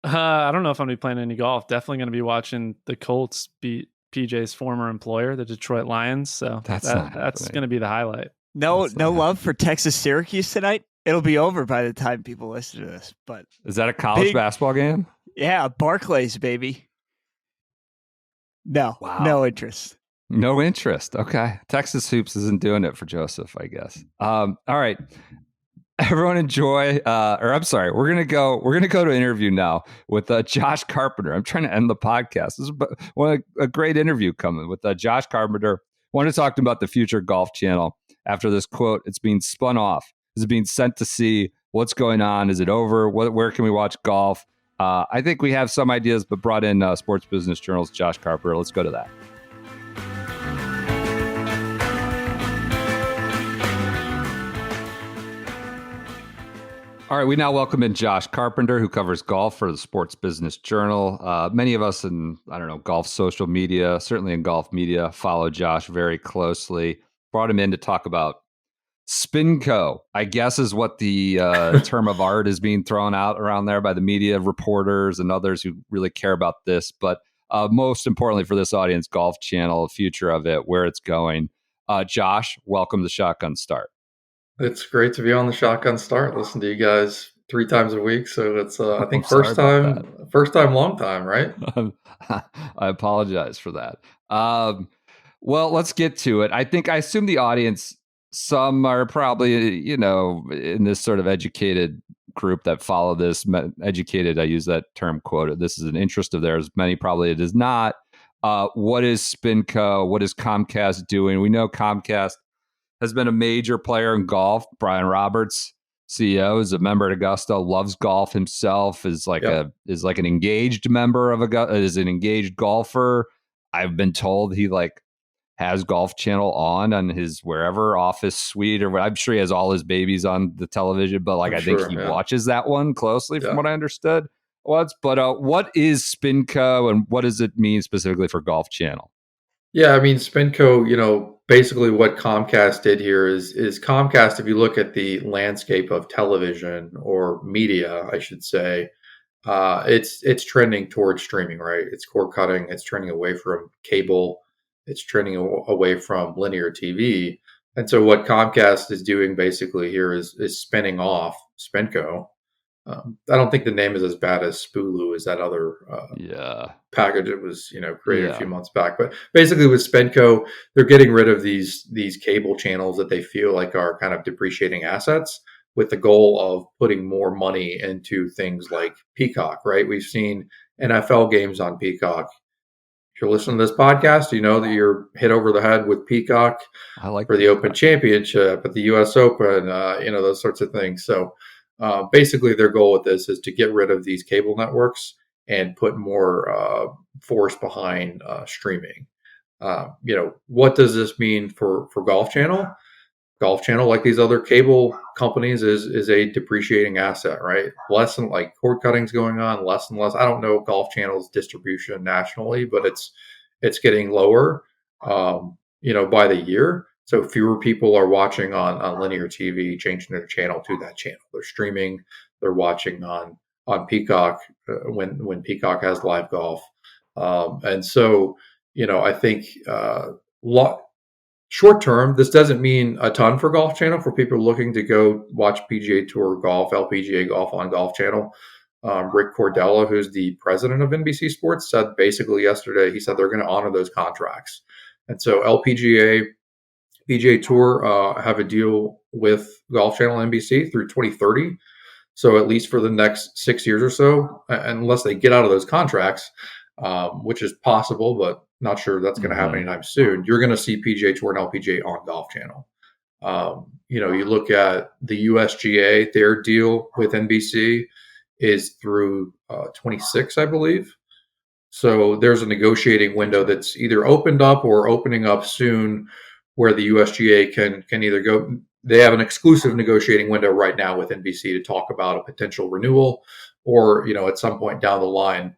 I don't know if I'm gonna be playing any golf. Definitely gonna be watching the Colts beat PJ's former employer, the Detroit Lions. So that's gonna be the highlight. No love for Texas Syracuse tonight. It'll be over by the time people listen to this. But is that a college basketball game? Yeah, Barclays, baby. No, wow. No interest. No interest. Okay. Texas Hoops isn't doing it for Joseph, I guess. All right. Everyone enjoy, we're going to go to an interview now with Josh Carpenter. I'm trying to end the podcast. This is a great interview coming with Josh Carpenter. Want to talk to him about the future Golf Channel after this quote. It's being spun off. Is it being sent to sea? What's going on? Is it over? Where can we watch golf? I think we have some ideas, but brought in Sports Business Journal's Josh Carpenter. Let's go to that. All right, we now welcome in Josh Carpenter, who covers golf for the Sports Business Journal. Many of us in, golf social media, certainly in golf media, follow Josh very closely. Brought him in to talk about Spinco, I guess is what the term of art is being thrown out around there by the media, reporters and others who really care about this. But most importantly for this audience, Golf Channel, the future of it, where it's going. Josh, welcome to Shotgun Start. It's great to be on the Shotgun Start. Listen to you guys 3 times a week. So it's, I think, first time, long time, right? I apologize for that. Well, let's get to it. I assume the audience, some are probably, in this sort of educated group that follow this. Educated, I use that term quoted. This is an interest of theirs. Many probably it is not. What is Spinco? What is Comcast doing? We know Comcast has been a major player in golf. Brian Roberts, CEO, is a member at Augusta, loves golf himself, is like an engaged member of is an engaged golfer. I've been told he has Golf Channel on his wherever office suite, or I'm sure he has all his babies on the television, but I think he watches that one closely from what I understood. But what is Spinco and what does it mean specifically for Golf Channel? Yeah, I mean, Spinco, basically what Comcast did here is Comcast, if you look at the landscape of television or media, I should say, it's trending towards streaming, right? It's cord cutting. It's trending away from cable. It's trending away from linear TV. And so what Comcast is doing basically here is spinning off Spinco. I don't think the name is as bad as Spulu as that other package it was created a few months back. But basically with Spinco, they're getting rid of these cable channels that they feel like are kind of depreciating assets, with the goal of putting more money into things like Peacock, right? We've seen NFL games on Peacock. If you're listening to this podcast, you know that you're hit over the head with Peacock for the Open Championship, at the U.S. Open, those sorts of things. So basically their goal with this is to get rid of these cable networks and put more force behind streaming. What does this mean for Golf Channel? Golf Channel, like these other cable companies, is a depreciating asset, right? Less and like cord cutting's going on, less and less. I don't know Golf Channel's distribution nationally, but it's getting lower, by the year. So fewer people are watching on linear TV, changing their channel to that channel. They're streaming, they're watching on Peacock when Peacock has live golf, and so I think short term, this doesn't mean a ton for Golf Channel for people looking to go watch PGA Tour golf, LPGA golf on Golf Channel. Rick Cordella, who's the president of NBC Sports, said basically yesterday, he said they're going to honor those contracts. And so LPGA, PGA Tour have a deal with Golf Channel NBC through 2030. So at least for the next 6 years or so, unless they get out of those contracts, which is possible, but not sure that's going to happen anytime soon. You're going to see PGA Tour and LPGA on Golf Channel. You look at the USGA, their deal with NBC is through 26, I believe. So there's a negotiating window that's either opened up or opening up soon, where the USGA can either go. They have an exclusive negotiating window right now with NBC to talk about a potential renewal, or at some point down the line,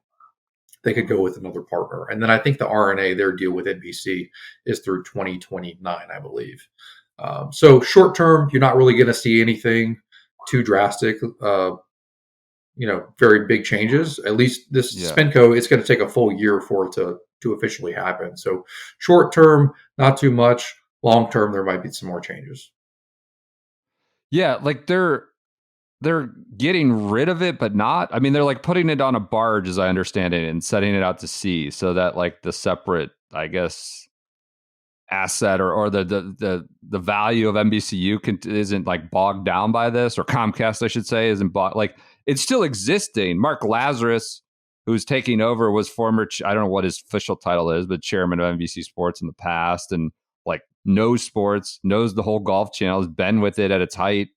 they could go with another partner. And then I think the RNA, their deal with NBC is through 2029, I believe. So short term, you're not really going to see anything too drastic, very big changes. At least this Spinco, it's going to take a full year for it to officially happen. So short term, not too much. Long term, there might be some more changes. Yeah, like they're getting rid of it, but not. I mean, they're like putting it on a barge, as I understand it, and setting it out to sea, so that like the separate, I guess, asset or the value of NBCU isn't like bogged down by this, or Comcast, I should say, isn't bogged. Like it's still existing. Mark Lazarus, who's taking over, was former, I don't know what his official title is, but chairman of NBC Sports in the past, and like knows sports, knows the whole Golf Channel, has been with it at its height.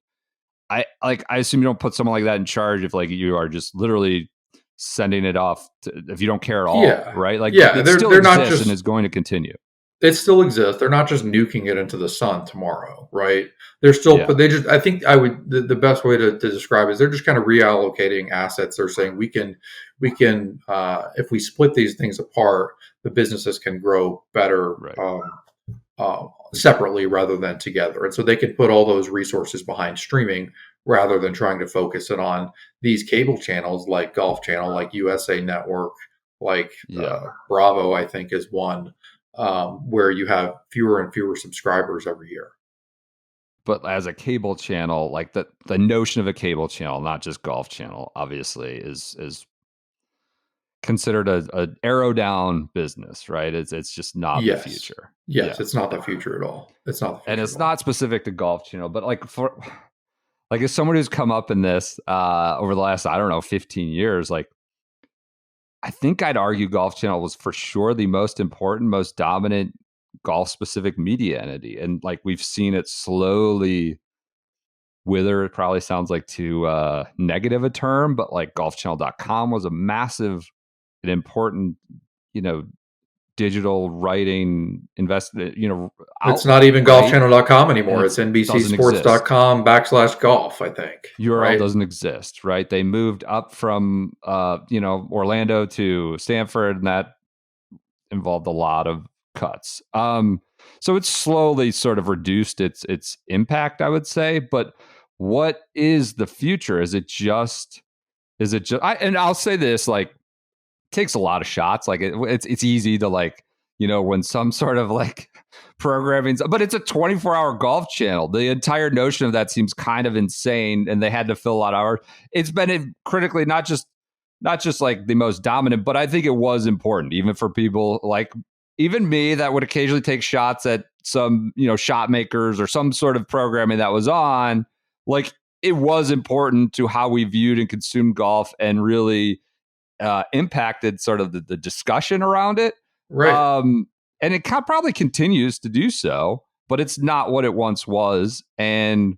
I assume you don't put someone like that in charge if like you are just literally sending it off if you don't care at all, right? Like it still exists and is going to continue. It still exists. They're not just nuking it into the sun tomorrow, right? They're still, but I think the best way to describe it is they're just kind of reallocating assets. They're saying we can, if we split these things apart, the businesses can grow better, separately rather than together. And so they can put all those resources behind streaming rather than trying to focus it on these cable channels like Golf Channel, like USA Network, like Bravo, I think is one, where you have fewer and fewer subscribers every year. But as a cable channel, like the notion of a cable channel, not just Golf Channel, obviously is considered a arrow down business, right? It's just not the future. Yes, it's not the future at all. It's not the future, and it's not specific to Golf Channel, but like as someone who's come up in this over the last, I don't know, 15 years, like I think I'd argue Golf Channel was for sure the most important, most dominant golf specific media entity, and like we've seen it slowly wither. It probably sounds like too negative a term, but like golfchannel.com was a massive and important, digital writing It's not even right? golfchannel.com anymore. It's Doesn't exist. NBCsports.com/golf, I think. URL right? doesn't exist, right? They moved up from Orlando to Stanford, and that involved a lot of cuts. So it's slowly sort of reduced its impact, I would say. But what is the future? Is it just and I'll say this, like, it takes a lot of shots. Like it's easy to, like, when some sort of like programming, but it's a 24-hour golf channel. The entire notion of that seems kind of insane, and they had to fill a lot of hours. It's been critically not just like the most dominant, but I think it was important, even for people like even me that would occasionally take shots at some, shot makers or some sort of programming that was on. Like, it was important to how we viewed and consumed golf, and really impacted sort of the discussion around it. Right. And it probably continues to do so, but it's not what it once was. And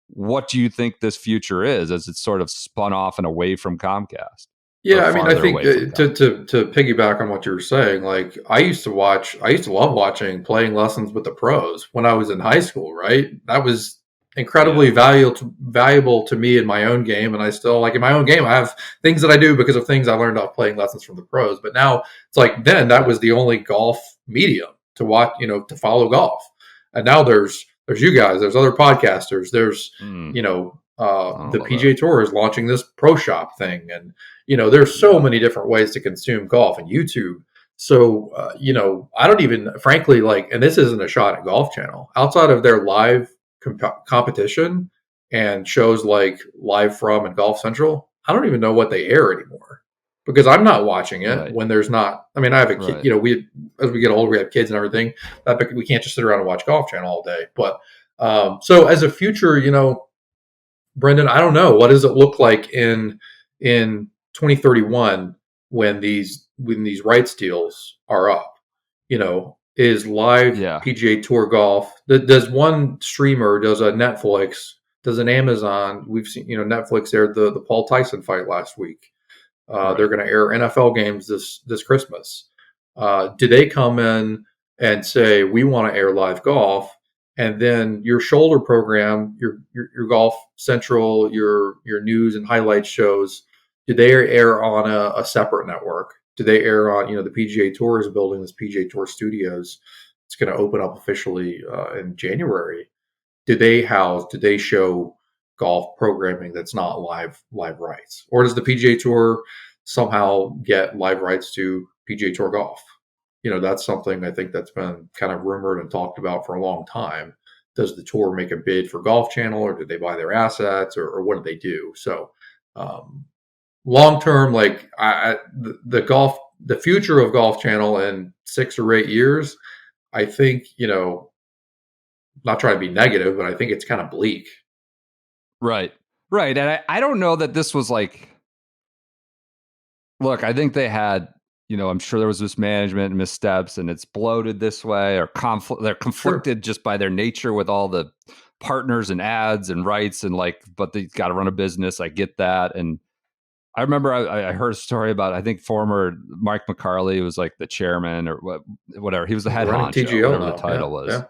what do you think this future is, as it's sort of spun off and away from Comcast? Yeah, I mean, I think to piggyback on what you were saying, like I used to love watching playing lessons with the pros when I was in high school, right? That was incredibly valuable to me in my own game. And I still, like, in my own game, I have things that I do because of things I learned off playing lessons from the pros. But now it's like, then that was the only golf medium to watch, to follow golf. And now there's you guys, there's other podcasters, there's, the PGA Tour is launching this pro shop thing. And, there's so many different ways to consume golf, and YouTube. So, I don't even, frankly, like, and this isn't a shot at Golf Channel, outside of their live competition and shows like Live From and Golf Central, I don't even know what they air anymore, because I'm not watching it when there's not. I mean, I have a kid. We, as we get older, we have kids and everything. We can't just sit around and watch Golf Channel all day. But so as a future, Brendan, I don't know, what does it look like in 2031 when these rights deals are up? Is live PGA Tour golf? Does one streamer? Does a Netflix? Does an Amazon? We've seen, Netflix aired the Paul Tyson fight last week. They're going to air NFL games this Christmas. Do they come in and say, we want to air live golf, and then your shoulder program, your Golf Central, your news and highlight shows, do they air on a separate network? Do they air on, the PGA Tour is building this PGA Tour Studios. It's going to open up officially in January. Do they show golf programming that's not live rights? Or does the PGA Tour somehow get live rights to PGA Tour golf? That's something I think that's been kind of rumored and talked about for a long time. Does the tour make a bid for Golf Channel, or do they buy their assets, or what do they do? So, long term, like the future of Golf Channel in 6 or 8 years, I think, not trying to be negative, but I think it's kind of bleak. Right. And I don't know that this was like, look, I think they had, I'm sure there was mismanagement and missteps, and it's bloated this way, or they're conflicted just by their nature with all the partners and ads and rights, and like, but they got to run a business. I get that. And I remember I heard a story about, I think former Mike McCarley was like the chairman or whatever. He was the head honcho, TGO whatever the title was.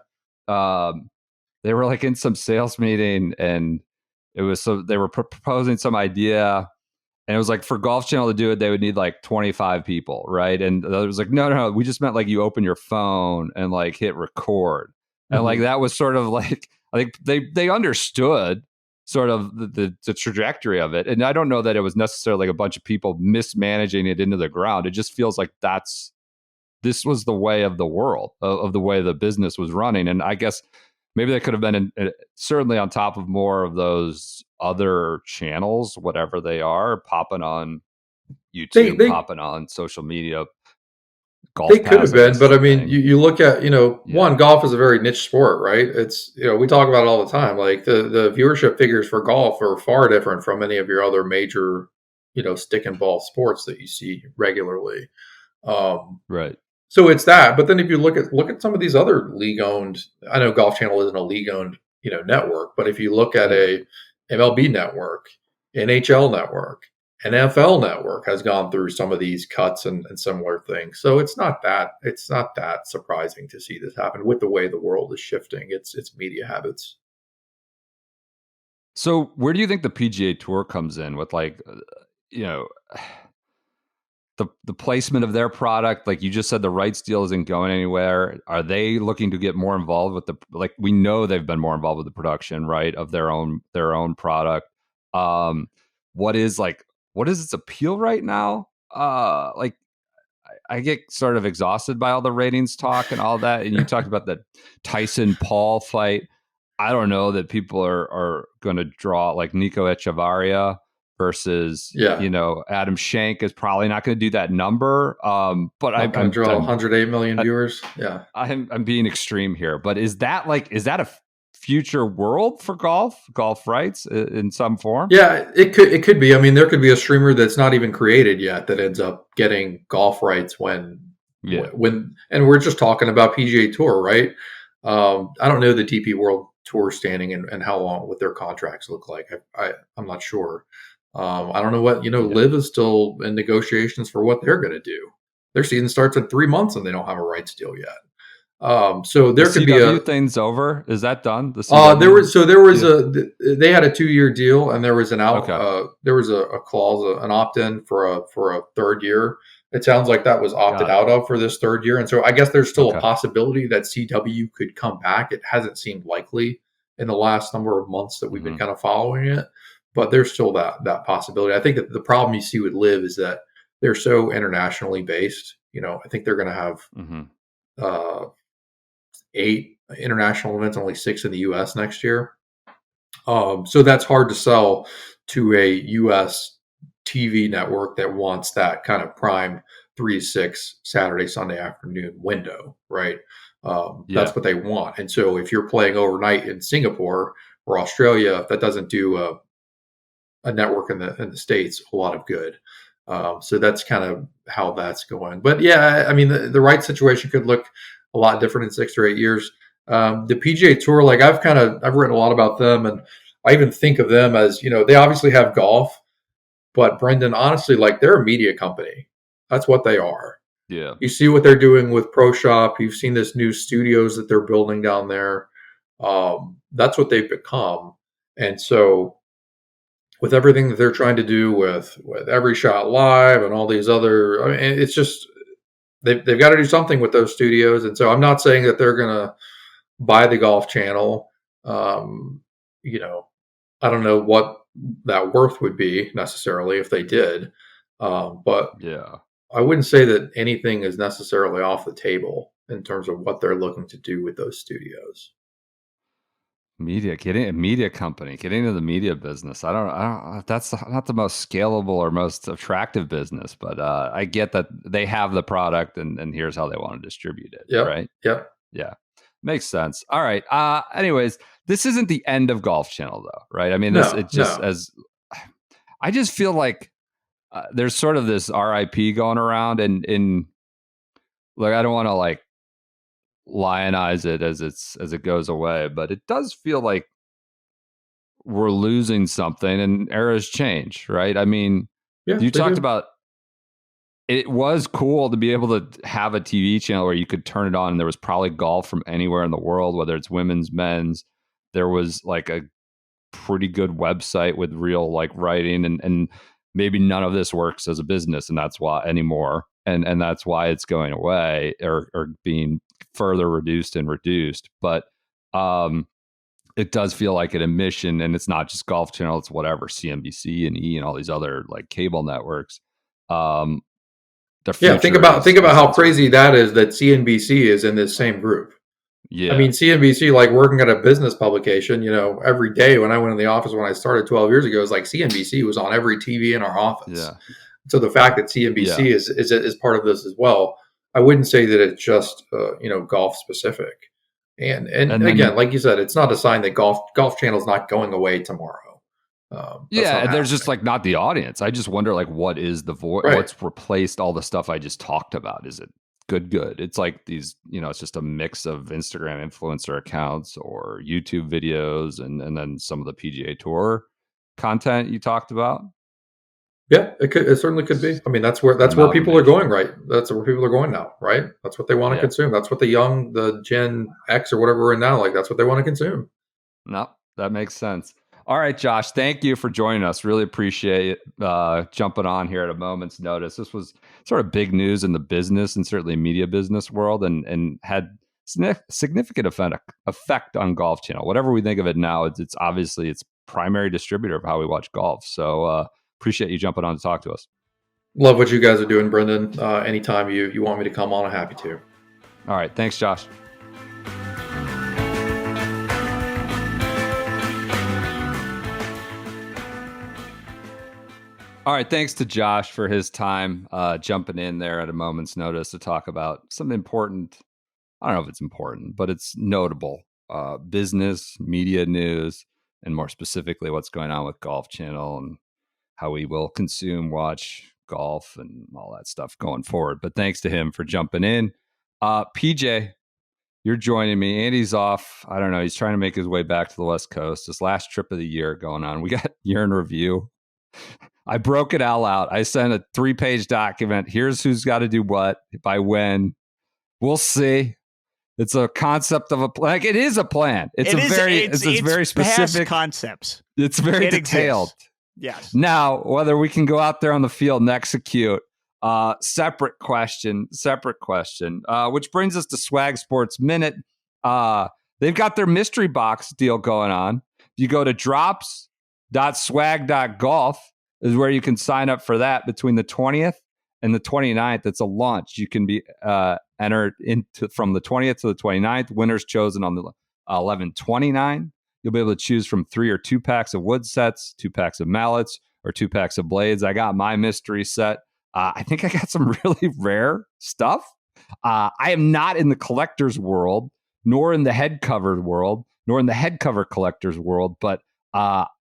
Yeah. They were like in some sales meeting, and it was they were proposing some idea, and it was like, for Golf Channel to do it, they would need like 25 people, right? And the other was like, no, we just meant like you open your phone and like hit record, and like that was sort of like, I think they understood sort of the trajectory of it. And I don't know that it was necessarily like a bunch of people mismanaging it into the ground. It just feels like this was the way of the world, of the way the business was running. And I guess maybe they could have been certainly on top of more of those other channels, whatever they are, popping on YouTube, popping on social media. Golf they could have been, but I mean, you look at, one, golf is a very niche sport, right? It's, we talk about it all the time. Like the viewership figures for golf are far different from any of your other major, stick and ball sports that you see regularly. Right. So it's that. But then if you look at some of these other league owned, I know Golf Channel isn't a league owned, network, but if you look at a MLB network, NHL network, NFL Network has gone through some of these cuts and similar things. So it's not that surprising to see this happen with the way the world is shifting its media habits. So where do you think the PGA Tour comes in with, like, you know, the placement of their product? Like you just said, the rights deal isn't going anywhere. Are they looking to get more involved with we know they've been more involved with the production, right, of their own product. Um, what is its appeal right now? Like I get sort of exhausted by all the ratings talk and all that. And you talked about the Tyson Paul fight. I don't know that people are going to draw like Nico Echevarria versus Adam Schenk is probably not going to do that number. But I'm going to draw 108 million viewers. Yeah, I'm being extreme here, but is that a future world for golf rights in some form? Yeah, it could be. I mean, there could be a streamer that's not even created yet that ends up getting golf rights when and we're just talking about PGA Tour, right? I don't know the DP World Tour standing and how long what their contracts look like. I'm not sure. I don't know what Live is still in negotiations for what they're going to do. Their season starts in 3 months and they don't have a rights deal yet. So there could be a thing's over. Is that done? They had a 2-year deal and there was an there was a clause, an opt-in for a third year. It sounds like that was opted out of for this third year. And so I guess there's still a possibility that CW could come back. It hasn't seemed likely in the last number of months that we've been kind of following it, but there's still that possibility. I think that the problem you see with Live is that they're so internationally based. I think they're going to have 8 international events, only 6 in the U.S. next year. So that's hard to sell to a U.S. TV network that wants that kind of prime 3 to 6 Saturday, Sunday afternoon window, right? That's what they want. And so if you're playing overnight in Singapore or Australia, that doesn't do a network in the States a lot of good. So that's kind of how that's going. But yeah, I mean, the right situation could look a lot different in 6 or 8 years. The PGA Tour, like I've written a lot about them, and I even think of them as, they obviously have golf, but Brendan, honestly, like they're a media company. That's what they are. Yeah. You see what they're doing with Pro Shop. You've seen this new studios that they're building down there. That's what they've become. And so with everything that they're trying to do with Every Shot Live and all these other, I mean, it's just, they've got to do something with those studios. And so I'm not saying that they're going to buy the Golf Channel. I don't know what that worth would be necessarily if they did. But yeah, I wouldn't say that anything is necessarily off the table in terms of what they're looking to do with those studios. Getting a media company, getting into the media business. I don't. That's not the most scalable or most attractive business, but I get that they have the product, and here's how they want to distribute it. Yep. Right. Yep. Yeah. Makes sense. All right. Anyways, this isn't the end of Golf Channel, though, right? I mean, I just feel like there's sort of this RIP going around, and like I don't want to lionize it as it goes away, but it does feel like we're losing something, and eras change, right? I mean, you talked about it was cool to be able to have a TV channel where you could turn it on and there was probably golf from anywhere in the world, whether it's women's, men's. There was like a pretty good website with real writing, and maybe none of this works as a business, and that's why anymore. And that's why it's going away or being further reduced. But it does feel like an admission, and it's not just Golf Channel, it's whatever, CNBC and E and all these other cable networks. Think about how crazy that is that CNBC is in this same group. Yeah. I mean, CNBC, working at a business publication, every day when I went in the office when I started 12 years ago, it was like CNBC was on every TV in our office. Yeah. So the fact that CNBC is part of this as well, I wouldn't say that it's just golf specific. And again, like you said, it's not a sign that Golf Channel is not going away tomorrow. And there's just not the audience. I just wonder what is the voice? Right. What's replaced all the stuff I just talked about? Is it good? It's like these, it's just a mix of Instagram influencer accounts or YouTube videos and then some of the PGA Tour content you talked about. Yeah, it certainly could be. I mean, that's where people are going, right? That's where people are going now, right? That's what they want to consume. That's what the Gen X or whatever we're in now, like that's what they want to consume. No, that makes sense. All right, Josh, thank you for joining us. Really appreciate jumping on here at a moment's notice. This was sort of big news in the business and certainly media business world, and had significant effect on Golf Channel. Whatever we think of it now, it's obviously its primary distributor of how we watch golf. So appreciate you jumping on to talk to us. Love what you guys are doing, Brendan. Anytime you want me to come on, I'm happy to. All right, thanks, Josh. All right, thanks to Josh for his time jumping in there at a moment's notice to talk about some important, I don't know if it's important, but it's notable business, media news, and more specifically what's going on with Golf Channel and how we will consume, watch golf and all that stuff going forward. But thanks to him for jumping in. PJ, you're joining me. Andy's off. I don't know. He's trying to make his way back to the West Coast. This last trip of the year going on. We got year in review. I broke it all out. I sent a 3-page document. Here's who's got to do what by when. We'll see. It's a concept of a plan. Like, it is a plan. It's very specific concepts. It's very detailed. Exists. Yes. Now, whether we can go out there on the field and execute, separate question, which brings us to Swag Sports Minute. They've got their mystery box deal going on. You go to drops.swag.golf is where you can sign up for that between the 20th and the 29th. It's a launch. You can be entered into from the 20th to the 29th. Winners chosen on the 11/29. You'll be able to choose from 3 or 2 packs of wood sets, 2 packs of mallets, or 2 packs of blades. I got my mystery set. I think I got some really rare stuff. I am not in the collector's world, nor in the head cover world, nor in the head cover collector's world. But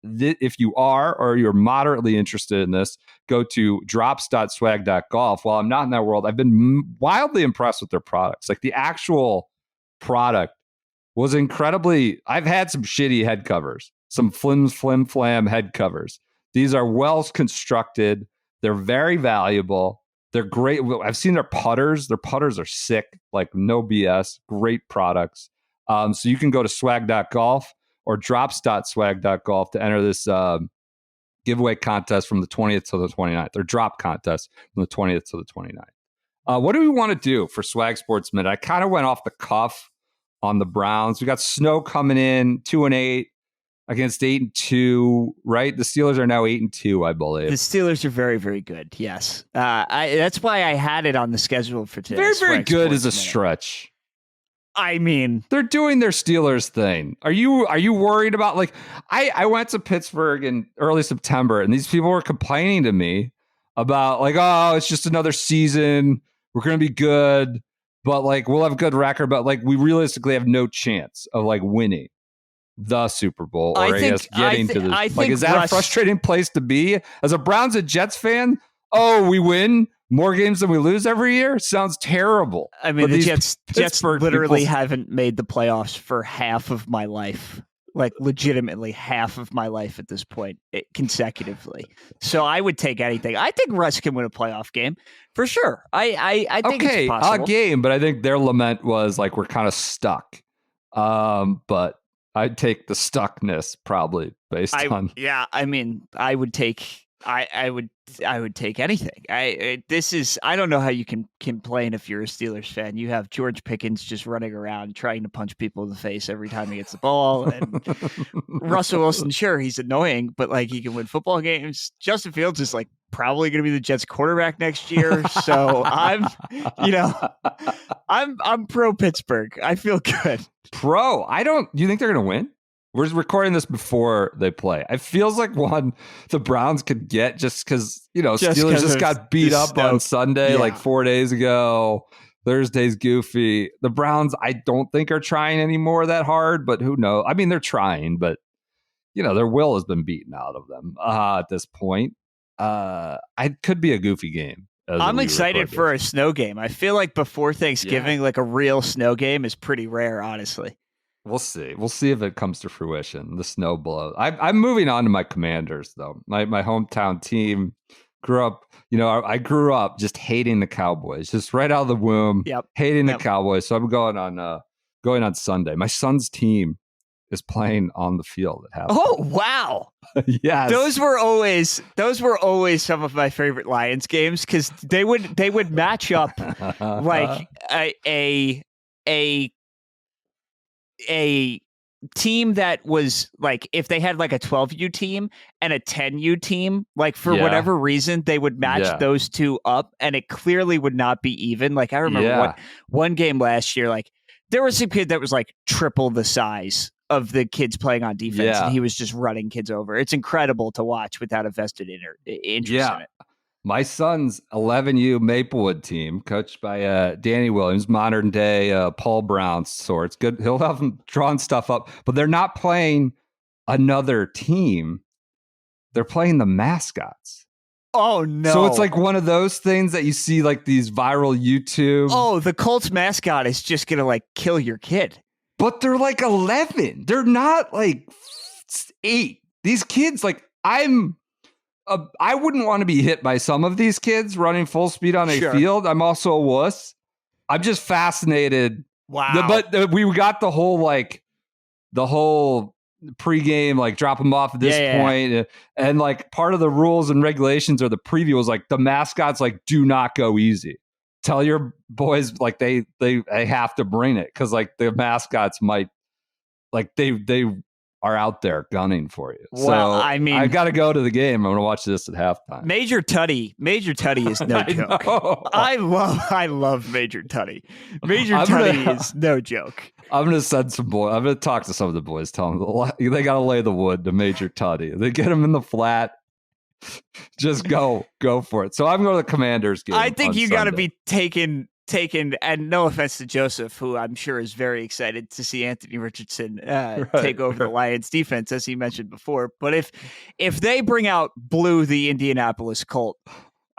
if you are, or you're moderately interested in this, go to drops.swag.golf. While I'm not in that world, I've been wildly impressed with their products. Like, the actual product was incredibly. I've had some shitty head covers, some flim-flam head covers. These are well constructed. They're very valuable. They're great. I've seen their putters. Their putters are sick, like no BS. Great products. So you can go to swag.golf or drops.swag.golf to enter this giveaway contest from the 20th to the 29th, or drop contest from the 20th to the 29th. What do we want to do for Swag Sports Minute? I kind of went off the cuff on the Browns. We got snow coming in, 2-8 against 8-2, right? The Steelers are now 8-2, I believe. The Steelers are very, very good. Yes, that's why I had it on the schedule for today. Very, very good is a stretch. I mean, they're doing their Steelers thing. Are you worried about, like, I went to Pittsburgh in early September and these people were complaining to me about, like, oh, it's just another season. We're going to be good, but like, we'll have a good record, but like, we realistically have no chance of like winning the Super Bowl, or I guess getting to the, like, is that a frustrating place to be as a Browns and Jets fan? Oh, we win more games than we lose every year? Sounds terrible. I mean, the Jets literally haven't made the playoffs for half of my life. Like, legitimately half of my life at this point, consecutively. So I would take anything. I think Russ can win a playoff game for sure. I think it's possible. A game, but I think their lament was like, we're kind of stuck. But I'd take the stuckness probably based on. Yeah, I mean, I would take. I would take anything. I don't know how you can complain if you're a Steelers fan. You have George Pickens just running around trying to punch people in the face every time he gets the ball, and Russell Wilson, sure, he's annoying, but like, he can win football games. Justin Fields is like probably going to be the Jets quarterback next year. So I'm pro Pittsburgh. I feel good. Do you think they're going to win? We're recording this before they play. It feels like one the Browns could get just because, Steelers just got beat up on Sunday, like 4 days ago. Thursday's goofy. The Browns, I don't think, are trying anymore that hard, but who knows? I mean, they're trying, but, their will has been beaten out of them at this point. It could be a goofy game. I'm excited for a snow game. I feel like before Thanksgiving, like a real snow game is pretty rare, honestly. We'll see. We'll see if it comes to fruition. The snow blows. I'm moving on to my Commanders, though. My hometown team grew up. I grew up just hating the Cowboys, just right out of the womb. Yep. Hating the Cowboys. So I'm going on Sunday. My son's team is playing on the field at halftime. Oh wow! Yes, those were always some of my favorite Lions games because they would match up like a team that was like if they had like a 12U team and a 10U team, like for whatever reason they would match those two up, and it clearly would not be even. Like I remember one game last year, like there was some kid that was like triple the size of the kids playing on defense, and he was just running kids over. It's incredible to watch without a vested interest in it. My son's 11U Maplewood team, coached by Danny Williams, modern day Paul Brown sorts. Good, he'll have them drawing stuff up, but they're not playing another team. They're playing the mascots. Oh no! So it's like one of those things that you see like these viral YouTube. Oh, the Colts mascot is just gonna like kill your kid. But they're like 11. They're not like 8. These kids, like I wouldn't want to be hit by some of these kids running full speed on a field. I'm also a wuss. I'm just fascinated. Wow. But we got the whole pregame, like drop them off at this point. And like part of the rules and regulations or the preview was like the mascots like do not go easy. Tell your boys like they have to bring it because like the mascots might like they are out there gunning for you. Well, so I mean, I got to go to the game. I'm going to watch this at halftime. Major Tutty is no joke. I love Major Tutty. Major Tutty is no joke. I'm going to send some boys. I'm going to talk to some of the boys. Tell them they got to lay the wood to Major Tutty. They get him in the flat. Just go for it. So I'm going to the Commanders game. I think you got to be taken, and no offense to Joseph, who I'm sure is very excited to see Anthony Richardson take over the Lions defense, as he mentioned before. But if they bring out Blue, the Indianapolis Colt,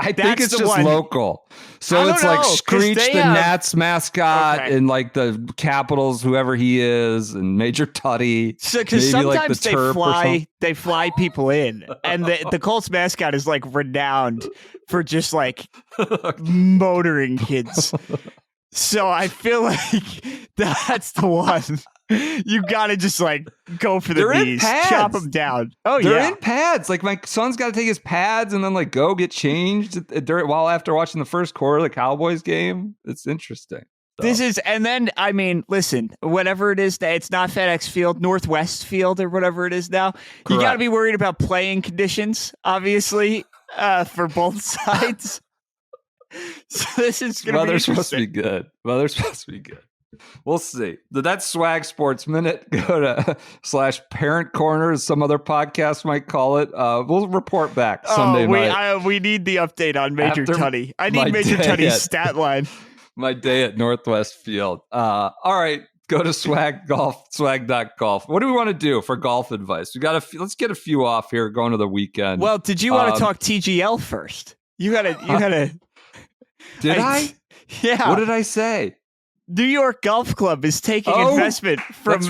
I think it's just local. So it's like Screech, the Nats mascot, and like the Capitals, whoever he is, and Major Tutty. So because sometimes they fly people in, and the Colts mascot is like renowned for just like motoring kids. So I feel like that's the one. You gotta just like go for the knees, chop them down. Oh, they're in pads. Like my son's got to take his pads and then like go get changed while after watching the first quarter of the Cowboys game. It's interesting. So. This is, and then I mean, listen, whatever it is that it's not FedEx Field, Northwest Field, or whatever it is now. Correct. You got to be worried about playing conditions, obviously, for both sides. So this is going to be interesting. Weather's supposed to be good. We'll see. That's Swag Sports Minute. Go to /Parent Corner, as some other podcast might call it. We'll report back Sunday night. We need the update on Major Tutty. I need Major Tutty's stat line. My day at Northwest Field. All right. Go to swag.golf. What do we want to do for golf advice? Let's get a few off here going to the weekend. Well, did you want to talk TGL first? You gotta. Did I? Yeah. What did I say? New York Golf Club is taking investment from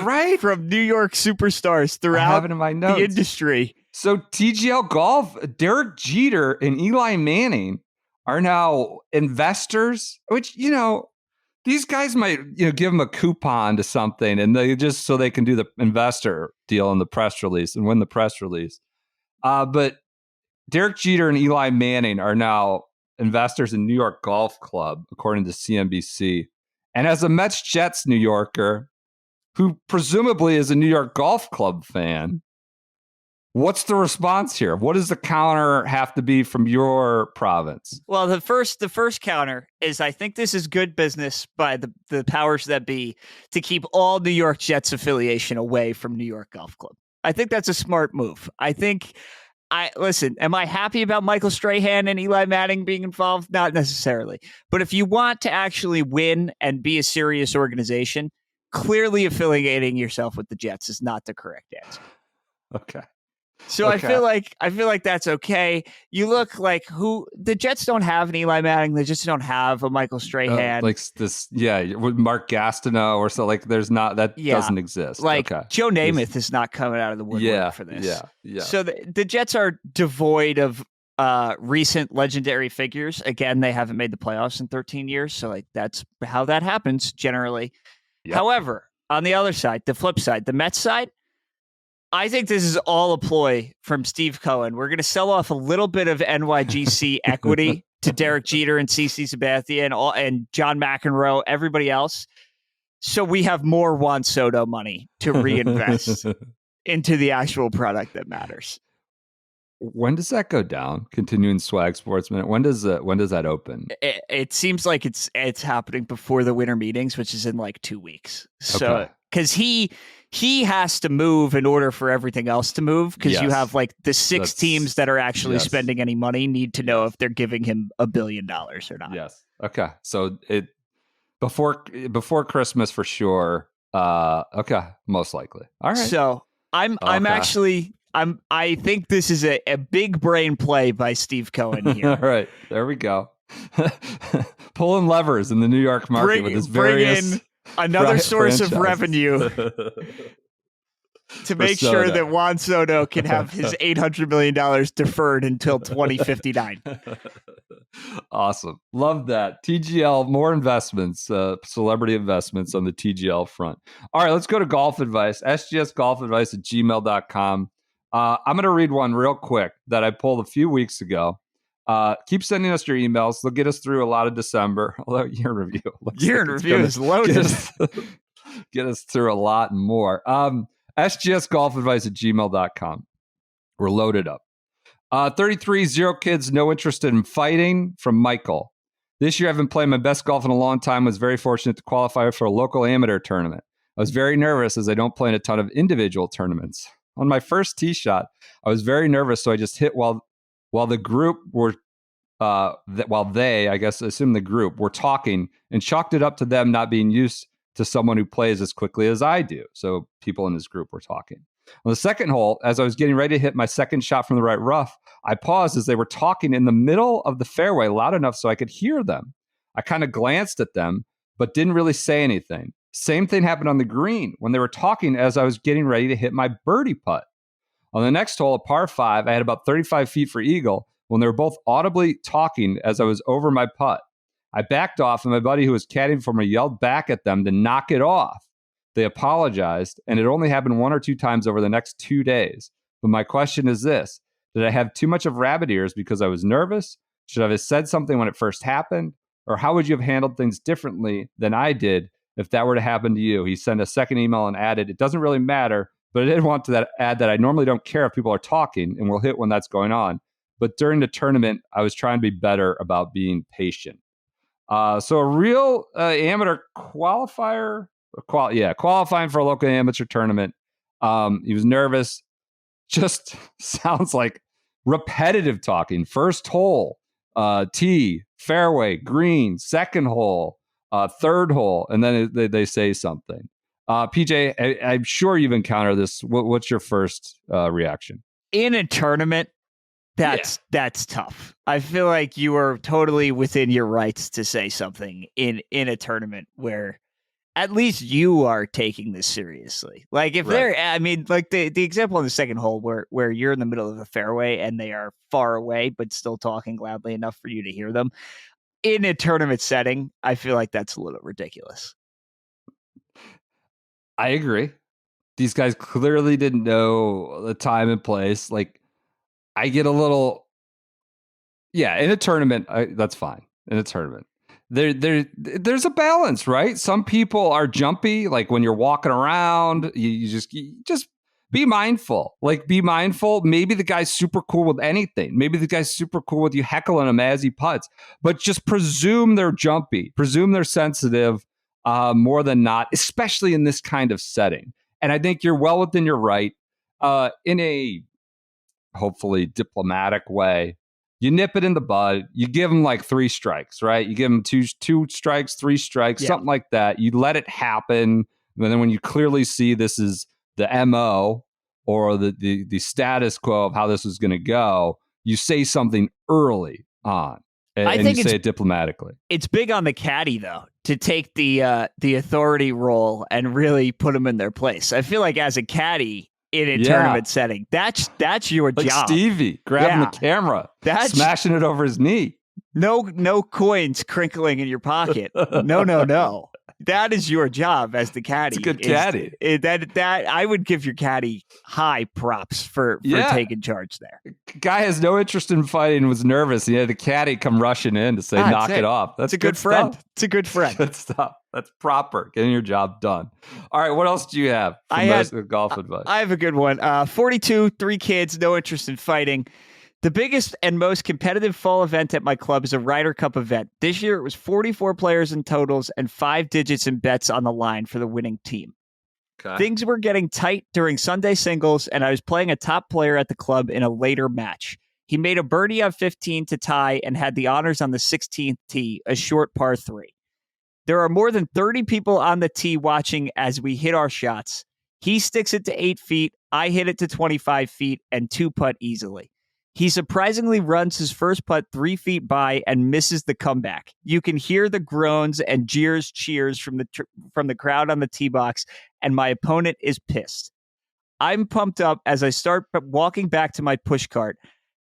New York superstars throughout the industry. So TGL Golf, Derek Jeter and Eli Manning are now investors, which, these guys might, give them a coupon to something and they just so they can do the investor deal in the press release and win the press release. But Derek Jeter and Eli Manning are now investors in New York Golf Club, according to CNBC. And as a Mets-Jets New Yorker, who presumably is a New York Golf Club fan, what's the response here? What does the counter have to be from your province? Well, the first counter is I think this is good business by the powers that be to keep all New York Jets affiliation away from New York Golf Club. I think that's a smart move. Am I happy about Michael Strahan and Eli Manning being involved? Not necessarily. But if you want to actually win and be a serious organization, clearly affiliating yourself with the Jets is not the correct answer. Okay. So okay. I feel like that's okay. You look like the Jets don't have an Eli Manning. They just don't have a Michael Strahan. Like this, with Mark Gastineau or so. Like there's not doesn't exist. Like Joe Namath is not coming out of the woodwork for this. Yeah. So the Jets are devoid of recent legendary figures. Again, they haven't made the playoffs in 13 years. So like that's how that happens generally. Yep. However, on the other side, the flip side, the Mets side, I think this is all a ploy from Steve Cohen. We're going to sell off a little bit of NYGC equity to Derek Jeter and CeCe Sabathia and John McEnroe, everybody else. So we have more Juan Soto money to reinvest into the actual product that matters. When does that go down? Continuing Swag Sports Minute. When does that open? It seems like it's happening before the winter meetings, which is in like 2 weeks. So because he has to move in order for everything else to move, because you have like the 6 teams that are actually spending any money need to know if they're giving him $1 billion or not. Yes. Okay. So it before Christmas for sure. Okay. Most likely. All right. So I think this is a big brain play by Steve Cohen here. All right. There we go. Pulling levers in the New York market with his various bring in another source of revenue to make sure that Juan Soto can have his $800 million deferred until 2059. Awesome. Love that. TGL, more investments, celebrity investments on the TGL front. All right, let's go to golf advice. sgsgolfadvice@gmail.com. I'm going to read one real quick that I pulled a few weeks ago. Keep sending us your emails. They'll get us through a lot of December. Although year in review. Year in review is loaded. Get us through a lot and more. sgsgolfadvice@gmail.com. We're loaded up. 33, 0 kids, no interested in fighting, from Michael. This year I've been playing my best golf in a long time. Was very fortunate to qualify for a local amateur tournament. I was very nervous as I don't play in a ton of individual tournaments. On my first tee shot, I was very nervous, so I just hit while the group were, while they, I guess, assume the group, were talking, and chalked it up to them not being used to someone who plays as quickly as I do. So people in this group were talking. On the second hole, as I was getting ready to hit my second shot from the right rough, I paused as they were talking in the middle of the fairway loud enough so I could hear them. I kind of glanced at them, but didn't really say anything. Same thing happened on the green when they were talking as I was getting ready to hit my birdie putt. On the next hole, a par 5, I had about 35 feet for eagle when they were both audibly talking as I was over my putt. I backed off, and my buddy who was caddying for me yelled back at them to knock it off. They apologized, and it only happened 1 or 2 times over the next 2 days. But my question is this: did I have too much of rabbit ears because I was nervous? Should I have said something when it first happened? Or how would you have handled things differently than I did if that were to happen to you? He sent a second email and added, it doesn't really matter, but I did want to add that I normally don't care if people are talking and will hit when that's going on. But during the tournament, I was trying to be better about being patient. So a real amateur qualifier, qualifying for a local amateur tournament. He was nervous. Just sounds like repetitive talking. First hole, tee, fairway, green, second hole, third hole, and then they say something. PJ, I'm sure you've encountered this. What's your first reaction? In a tournament, that's tough. I feel like you are totally within your rights to say something in a tournament where at least you are taking this seriously. Like if they're, I mean, like the example on the second hole where you're in the middle of the fairway and they are far away, but still talking loudly enough for you to hear them in a tournament setting, I feel like that's a little ridiculous. I agree. These guys clearly didn't know the time and place. Like, I get a little, in a tournament, that's fine. In a tournament, there's a balance, right? Some people are jumpy. Like when you're walking around, you just be mindful. Like, be mindful. Maybe the guy's super cool with anything. Maybe the guy's super cool with you heckling him as he putts. But just presume they're jumpy. Presume they're sensitive more than not, especially in this kind of setting. And I think you're well within your right in a hopefully diplomatic way. You nip it in the bud. You give them like 3 strikes, right? You give them two strikes, 3 strikes, something like that. You let it happen. And then when you clearly see this is the MO, or the status quo of how this was going to go, you say something early on, and you say it diplomatically. It's big on the caddy, though, to take the authority role and really put them in their place. I feel like as a caddy in a tournament setting, that's your like job. Stevie grabbing the camera, smashing it over his knee. No coins crinkling in your pocket. No. That is your job as the caddy. It's a good caddy. That I would give your caddy high props for taking charge there. Guy has no interest in fighting, was nervous. He had the caddy come rushing in to say, knock it off. That's a good friend. Stuff. It's a good friend. Good stuff. That's proper. Getting your job done. All right, what else do you have from golf advice? I have a good one. 42, 3 kids, no interest in fighting. The biggest and most competitive fall event at my club is a Ryder Cup event. This year, it was 44 players in totals and 5 digits in bets on the line for the winning team. Okay. Things were getting tight during Sunday singles, and I was playing a top player at the club in a later match. He made a birdie on 15 to tie and had the honors on the 16th tee, a short par 3. There are more than 30 people on the tee watching as we hit our shots. He sticks it to 8 feet, I hit it to 25 feet, and 2-putt easily. He surprisingly runs his first putt 3 feet by and misses the comeback. You can hear the groans and cheers from the crowd on the tee box, and my opponent is pissed. I'm pumped up as I start walking back to my push cart,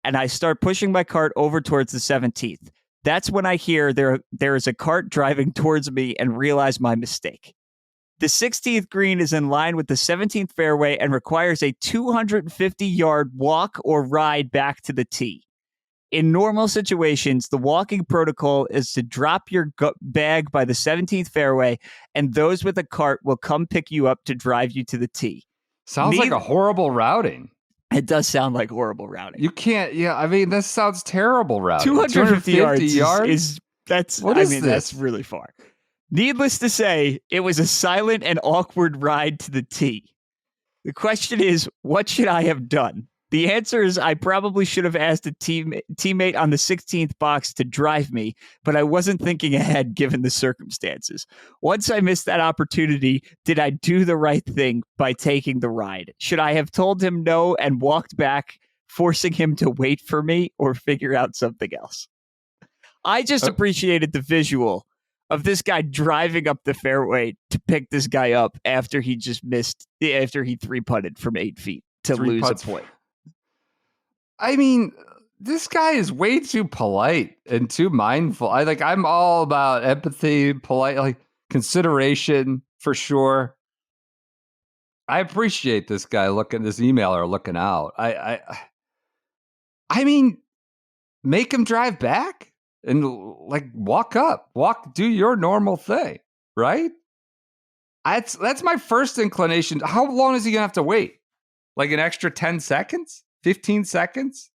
and I start pushing my cart over towards the 17th. That's when I hear there is a cart driving towards me and realize my mistake. The 16th green is in line with the 17th fairway and requires a 250-yard walk or ride back to the tee. In normal situations, the walking protocol is to drop your bag by the 17th fairway, and those with a cart will come pick you up to drive you to the tee. Sounds like a horrible routing. It does sound like horrible routing. You can't, this sounds terrible routing. 250 yards? That's this? That's really far. Needless to say, it was a silent and awkward ride to the tee. The question is, what should I have done? The answer is I probably should have asked a teammate on the 16th box to drive me, but I wasn't thinking ahead given the circumstances. Once I missed that opportunity, did I do the right thing by taking the ride? Should I have told him no and walked back, forcing him to wait for me, or figure out something else? I just appreciated the visual of this guy driving up the fairway to pick this guy up after he just missed, after he 3-putted from 8 feet to lose a point. I mean, this guy is way too polite and too mindful. I'm all about empathy, polite, consideration for sure. I appreciate this guy this emailer looking out. I mean, make him drive back. And do your normal thing, right? That's my first inclination. How long is he gonna have to wait? Like an extra 10 seconds, 15 seconds,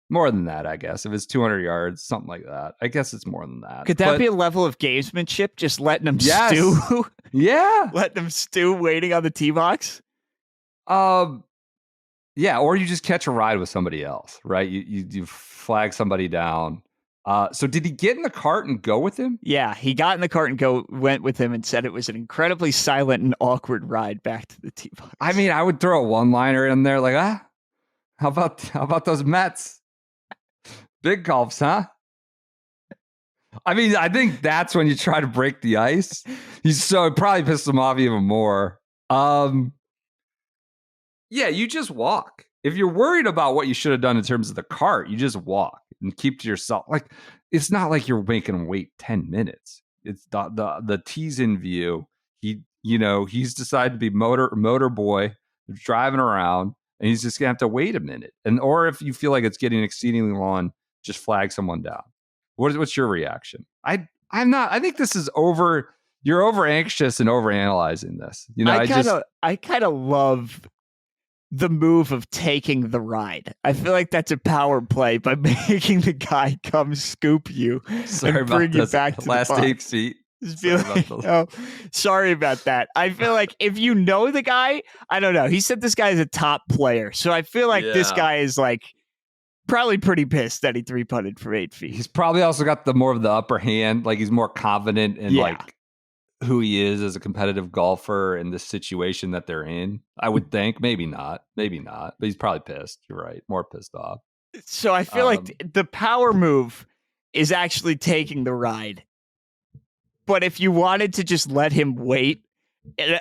more than that, I guess. If it's 200 yards, something like that. I guess it's more than that. Could that be a level of gamesmanship? Just letting them stew? Yeah, letting them stew, waiting on the tee box. Yeah, or you just catch a ride with somebody else, right? You flag somebody down. So did he get in the cart and go with him? Yeah, he got in the cart and went with him and said it was an incredibly silent and awkward ride back to the tee box. I mean, I would throw a one-liner in there how about those Mets? Big gulps, huh? I mean, I think that's when you try to break the ice. It probably pissed him off even more. Yeah, you just walk. If you're worried about what you should have done in terms of the cart, you just walk and keep to yourself. It's not like you're making him wait 10 minutes. It's the tee's in view. He's decided to be motor boy driving around, and he's just gonna have to wait a minute. Or if you feel like it's getting exceedingly long, just flag someone down. What's your reaction? I'm not. I think this is over. You're over anxious and over analyzing this. I kind of love the move of taking the ride. I feel like that's a power play by making the guy come scoop you and bring you back to the last 8 feet. Sorry about that. I feel like if you know the guy, I don't know. He said this guy is a top player, so I feel like this guy is probably pretty pissed that he 3-putted from 8 feet. He's probably also got more of the upper hand. He's more confident and who he is as a competitive golfer in this situation that they're in. I would think maybe not, but he's probably pissed. You're right, more pissed off. So I feel like the power move is actually taking the ride. But if you wanted to just let him wait,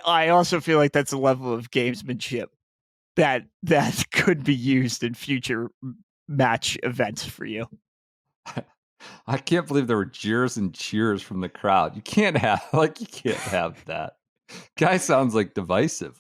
I also feel like that's a level of gamesmanship that could be used in future match events for you. I can't believe there were jeers and cheers from the crowd. You can't have that. Guy sounds like divisive.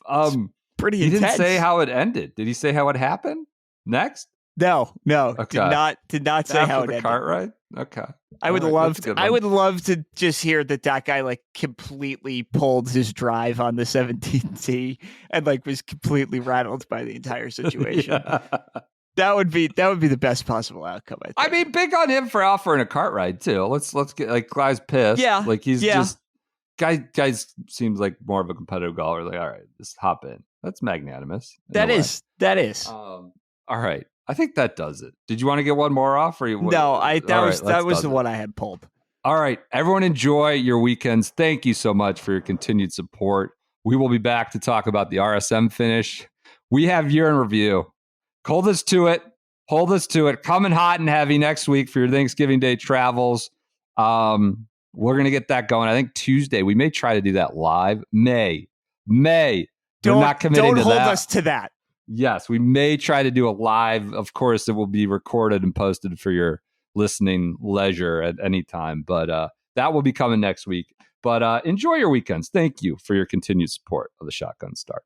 Pretty he intense. Didn't say how it ended. Did he say how it happened next? No. Okay. Did not say how it ended. Cart ride? Okay. I would love to just hear that guy like completely pulled his drive on the 17th tee and like was completely rattled by the entire situation. Yeah. That would be the best possible outcome, I think. I mean, big on him for offering a cart ride too. Let's get like guy's pissed. Yeah. Like he's just guys seems like more of a competitive golfer. Like, all right, just hop in. That's magnanimous. That is. All right. I think that does it. Did you want to get one more off? Or No, that was the one I had pulled. All right. Everyone enjoy your weekends. Thank you so much for your continued support. We will be back to talk about the RSM finish. We have year in review. Hold us to it. Coming hot and heavy next week for your Thanksgiving Day travels. We're going to get that going. I think Tuesday. We may try to do that live. May. We're not committing to that. Don't hold us to that. Yes, we may try to do a live. Of course, it will be recorded and posted for your listening leisure at any time. But that will be coming next week. But enjoy your weekends. Thank you for your continued support of the Shotgun Start.